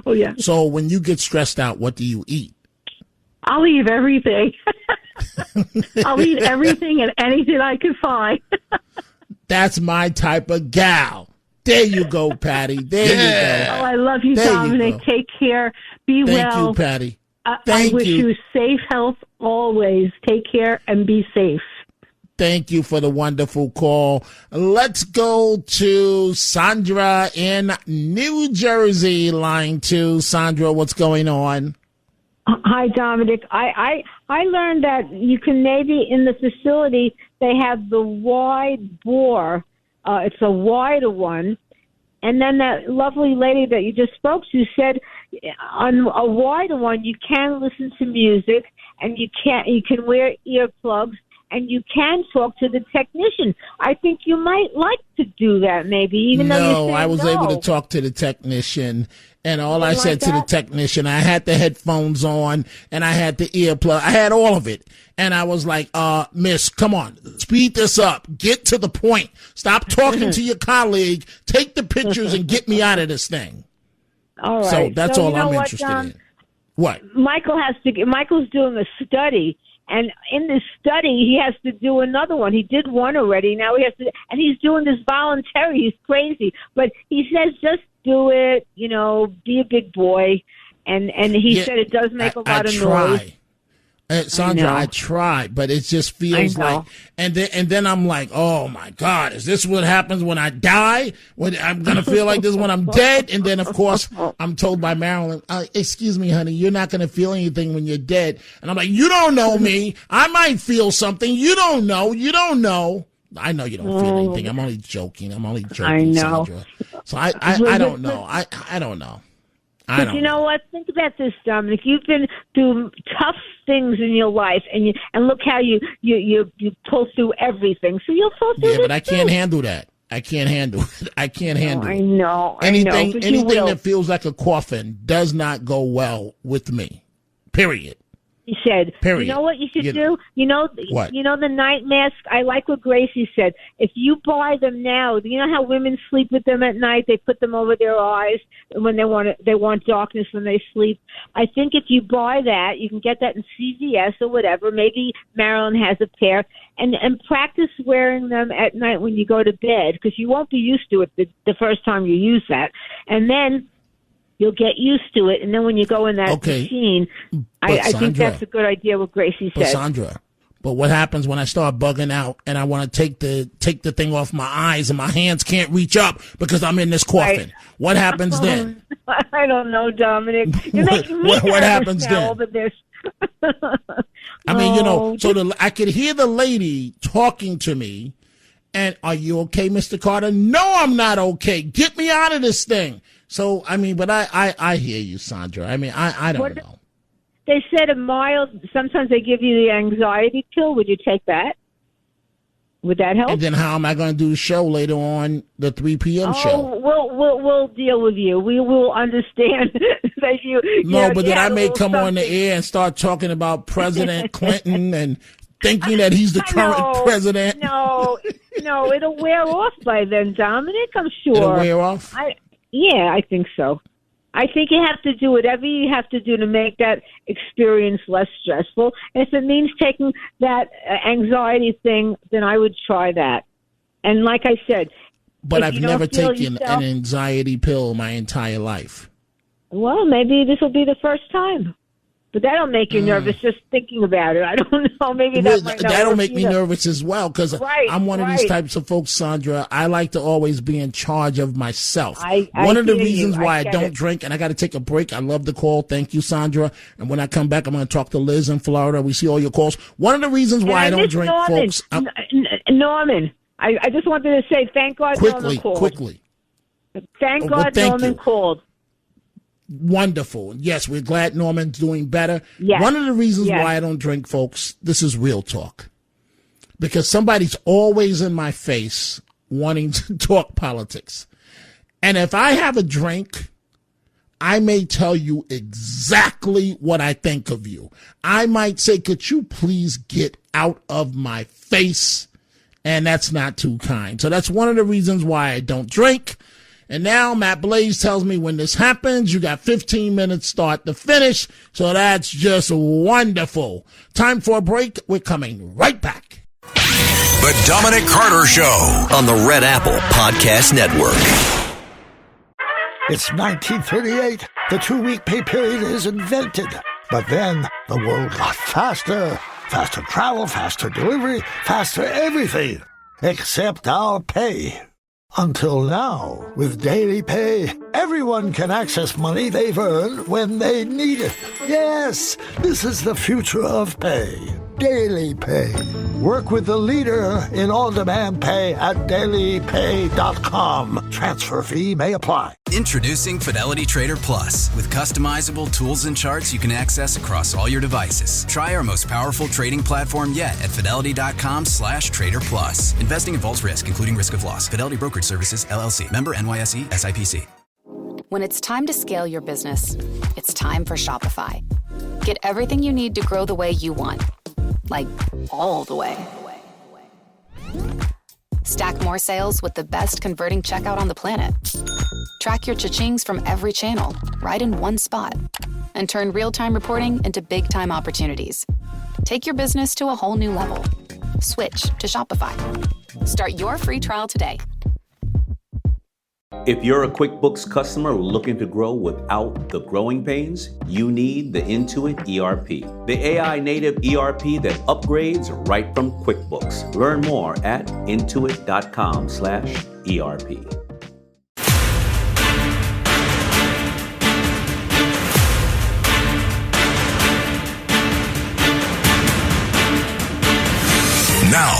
Oh, yeah. So when you get stressed out, what do you eat? I'll eat everything. I'll eat everything and anything I can find. That's my type of gal. There you go, Patty. There you go. Oh, I love you, Dominic. Take care. Be well. Thank you, Patty. I wish you safe health always. Take care and be safe. Thank you for the wonderful call. Let's go to Sandra in New Jersey, line 2. Sandra, what's going on? Hi, Dominic. I learned that you can maybe in the facility, they have the wide bore. It's a wider one. And then that lovely lady that you just spoke to said on a wider one, you can listen to music and you can wear earplugs and you can talk to the technician. I think you might like to do that maybe, even though you say I was able to talk to the technician. And all I said to the technician, I had the headphones on and I had the earplug. I had all of it. And I was like, miss, come on, speed this up. Get to the point. Stop talking to your colleague. Take the pictures and get me out of this thing. All right. So that's all I'm interested in. What? Michael's doing a study. And in this study, he has to do another one. He did one already. Now he has to, and he's doing this voluntary. He's crazy. But he says, just do it, be a big boy. And he said it does make a lot of noise. Sandra, I try, but it just feels like, and then I'm like, oh my God, is this what happens when I die? When I'm going to feel like this when I'm dead? And then of course I'm told by Marilyn, excuse me, honey, you're not going to feel anything when you're dead. And I'm like, you don't know me. I might feel something. You don't know. I know you don't feel anything. I'm only joking. I know. Sandra. So I don't know. I don't know. But you know what? Think about this, Dominic. You've been through tough things in your life, and look how you pull through everything. So you'll pull through. Yeah, but I can't handle that. I can't handle it. I know. Anything that feels like a coffin does not go well with me. Period. He said, Period. You know what you should do? What? The night mask? I like what Gracie said. If you buy them now, you know how women sleep with them at night? They put them over their eyes when they want darkness when they sleep. I think if you buy that, you can get that in CVS or whatever. Maybe Marilyn has a pair. And practice wearing them at night when you go to bed, because you won't be used to it the first time you use that. And then you'll get used to it, and then when you go in that machine, I think that's a good idea. What Gracie said, Sandra. But what happens when I start bugging out and I want to take the thing off my eyes and my hands can't reach up because I'm in this coffin? Right. What happens then? I don't know, Dominic. You're making me what happens then? Over this. I mean, so I could hear the lady talking to me, and are you okay, Mr. Carter? No, I'm not okay. Get me out of this thing. So, I mean, but I hear you, Sandra. I mean, I don't know. They said sometimes they give you the anxiety pill. Would you take that? Would that help? And then how am I going to do the show later on, the 3 p.m. show? We'll deal with you. We will understand that you. No, but then I may come on the air and start talking about President Clinton and thinking that he's the current president. No, it'll wear off by then, Dominic. I'm sure. It'll wear off? Yeah, I think so. I think you have to do whatever you have to do to make that experience less stressful. And if it means taking that anxiety thing, then I would try that. And like I said, but I've never taken an anxiety pill my entire life. Well, maybe this will be the first time. But that'll make you nervous just thinking about it. I don't know. Maybe that'll make me nervous as well, because I'm one of these types of folks, Sandra. I like to always be in charge of myself. One of the reasons why I don't drink, and I got to take a break. I love the call. Thank you, Sandra. And when I come back, I'm going to talk to Liz in Florida. We see all your calls. One of the reasons why I don't drink, folks. Norman, I just wanted to say thank God Norman called. Quickly. Thank God Norman called. Wonderful. Yes, we're glad Norman's doing better. Yes. One of the reasons why I don't drink, folks, this is real talk. Because somebody's always in my face wanting to talk politics. And if I have a drink, I may tell you exactly what I think of you. I might say, could you please get out of my face? And that's not too kind. So that's one of the reasons why I don't drink. And now Matt Blaze tells me when this happens, you got 15 minutes start to finish. So that's just wonderful. Time for a break. We're coming right back. The Dominic Carter Show on the Red Apple Podcast Network. It's 1938. The 2-week pay period is invented. But then the world got faster. Faster travel, faster delivery, faster everything. Except our pay. Until now, with daily pay, everyone can access money they've earned when they need it. Yes, this is the future of pay. Daily Pay. Work with the leader in on-demand pay at dailypay.com. Transfer fee may apply. Introducing Fidelity Trader Plus. With customizable tools and charts you can access across all your devices. Try our most powerful trading platform yet at fidelity.com/trader plus. Investing involves risk, including risk of loss. Fidelity Brokerage Services, LLC. Member NYSE, SIPC. When it's time to scale your business, it's time for Shopify. Get everything you need to grow the way you want. Like, all the way. Stack more sales with the best converting checkout on the planet. Track your cha-chings from every channel, right in one spot. And turn real-time reporting into big-time opportunities. Take your business to a whole new level. Switch to Shopify. Start your free trial today. If you're a QuickBooks customer looking to grow without the growing pains, you need the Intuit ERP, the AI native ERP that upgrades right from QuickBooks. Learn more at intuit.com/ERP. Now,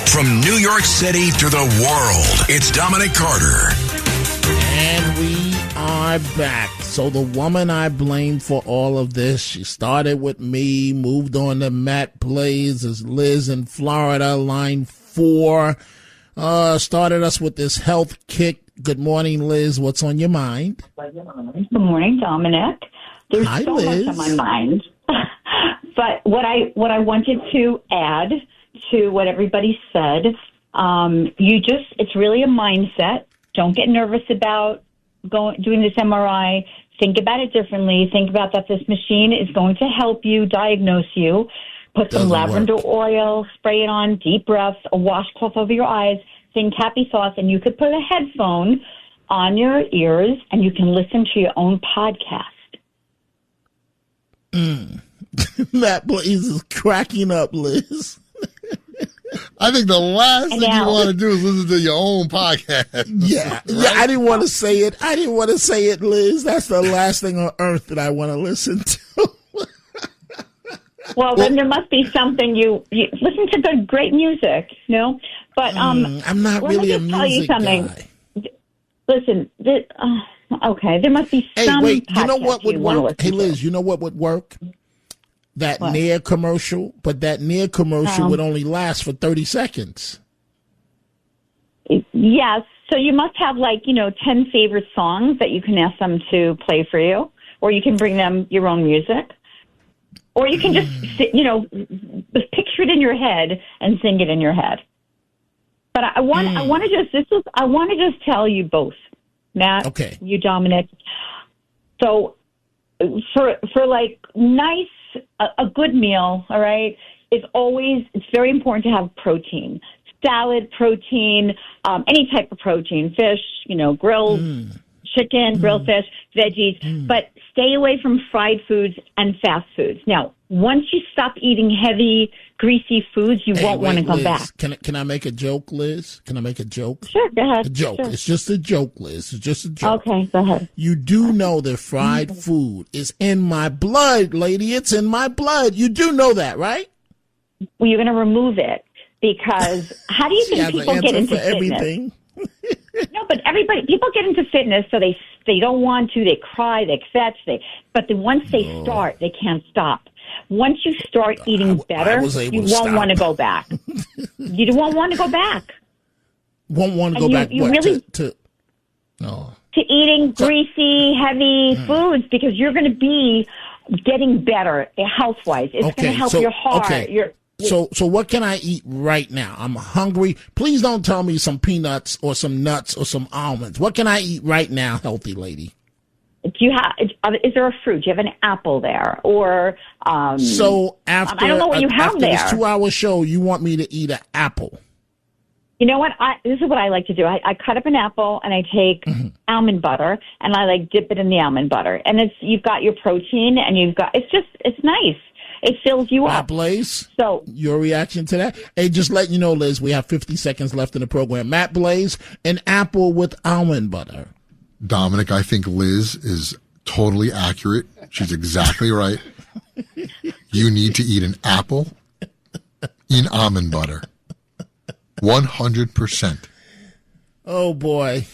from New York City to the world, it's Dominic Carter. And we are back. So the woman I blame for all of this, she started with me, moved on to Matt Blaze, is Liz in Florida, line 4. Started us with this health kick. Good morning, Liz. What's on your mind? Good morning, Dominic. There's Hi, so Liz. much on my mind. But what I wanted to add to what everybody said, it's really a mindset. Don't get nervous about doing this MRI. Think about it differently. Think about that this machine is going to help you diagnose you. Put some lavender oil, spray it on, deep breaths, a washcloth over your eyes, think happy thoughts, and you could put a headphone on your ears and you can listen to your own podcast. Matt Blaze is cracking up, Liz. I think the last thing you want to do is listen to your own podcast. Yeah, I didn't want to say it. Liz. That's the last thing on earth that I want to listen to. Well, then there must be something you listen to good, great music, no? But I'm not really a music guy. Listen, okay, there must be some. Hey, wait, you know what would work? work? Hey, Liz, you know what would work? That Nair commercial, but that Nair commercial would only last for 30 seconds. Yes. So you must have 10 favorite songs that you can ask them to play for you, or you can bring them your own music, or you can just picture it in your head and sing it in your head. But I want to just tell you both, Matt, you, Dominic. So for nice. A good meal, all right, it's very important to have protein. Salad, protein, any type of protein, fish, grilled chicken, grilled fish, veggies, but stay away from fried foods and fast foods. Now, once you stop eating heavy, greasy foods, you won't want to come back. Can I make a joke, Liz? Can I make a joke? Sure, go ahead. A joke. Sure. It's just a joke, Liz. It's just a joke. Okay, go ahead. You do know that fried food is in my blood, lady. It's in my blood. You do know that, right? Well, you're going to remove it because how do you think people get into fitness? Everything. No, but people get into fitness, so they don't want to. They cry, they fetch, but then once they start, they can't stop. Once you start eating better, you won't want to go back. You won't want to go back. Won't want to go back. You really to eating greasy, heavy foods because you're going to be getting better health-wise. It's going to help your heart. So what can I eat right now? I'm hungry. Please don't tell me some peanuts or some nuts or some almonds. What can I eat right now, healthy lady? Is there a fruit? Do you have an apple there? Or so after I don't know what you have there. After this 2-hour show, you want me to eat an apple? You know what? This is what I like to do. I cut up an apple and I take almond butter and I dip it in the almond butter. And you've got your protein and it's nice. It fills you up. Blaze, so your reaction to that? Hey, just letting you know, Liz, we have 50 seconds left in the program. Matt Blaze, an apple with almond butter. Dominic, I think Liz is totally accurate. She's exactly right. You need to eat an apple in almond butter. 100%. Oh, boy.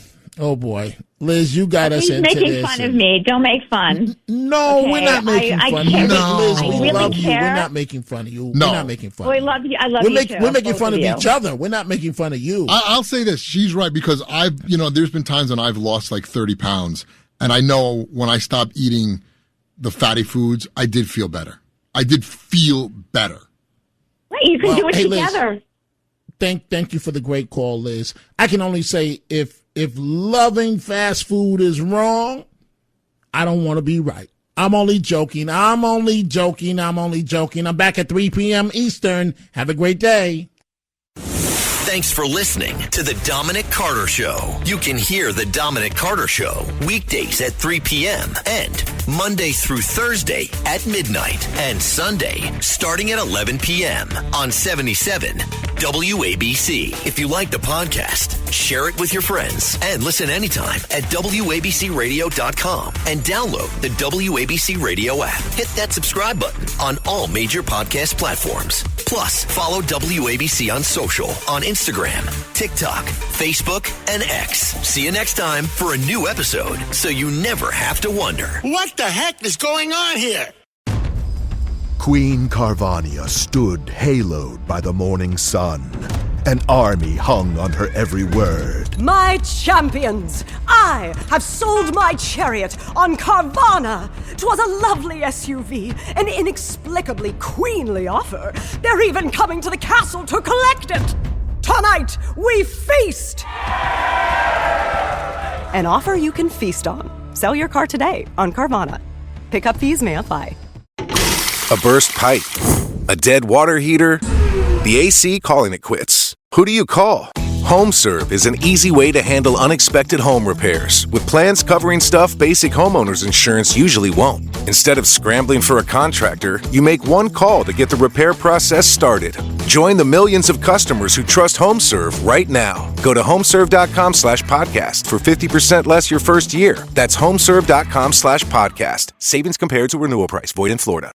Liz, you got us into this. He's making fun of me. Don't make fun. No, okay, we're not making fun of you. No. Liz, we really love you. care. We're not making fun of you. No. We're not making fun We of you. love you. I love you too. We're making fun of you. each other. We're not making fun of you. I'll say this. She's right, because there's been times when I've lost like 30 pounds. And I know when I stopped eating the fatty foods, I did feel better. I did feel better. Right, you can do it Liz, together. thank you for the great call, Liz. I can only say if loving fast food is wrong, I don't want to be right. I'm only joking. I'm back at 3 p.m. Eastern. Have a great day. Thanks for listening to The Dominic Carter Show. You can hear The Dominic Carter Show weekdays at 3 p.m. and Monday through Thursday at midnight and Sunday starting at 11 p.m. on 77 WABC. If you like the podcast, share it with your friends and listen anytime at WABCRadio.com and download the WABC Radio app. Hit that subscribe button on all major podcast platforms. Plus, follow WABC on social on Instagram, TikTok, Facebook, and X. See you next time for a new episode so you never have to wonder, What the heck is going on here? Queen Carvania stood haloed by the morning sun. An army hung on her every word. My champions, I have sold my chariot on Carvana. 'Twas a lovely SUV, an inexplicably queenly offer. They're even coming to the castle to collect it. Tonight, we feast! An offer you can feast on. Sell your car today on Carvana. Pickup fees may apply. A burst pipe, a dead water heater, the AC calling it quits. Who do you call? HomeServe is an easy way to handle unexpected home repairs, with plans covering stuff basic homeowners insurance usually won't. Instead of scrambling for a contractor, you make one call to get the repair process started. Join the millions of customers who trust HomeServe right now. Go to homeserve.com/podcast for 50% less your first year. That's homeserve.com/podcast. Savings compared to renewal price. Void in Florida.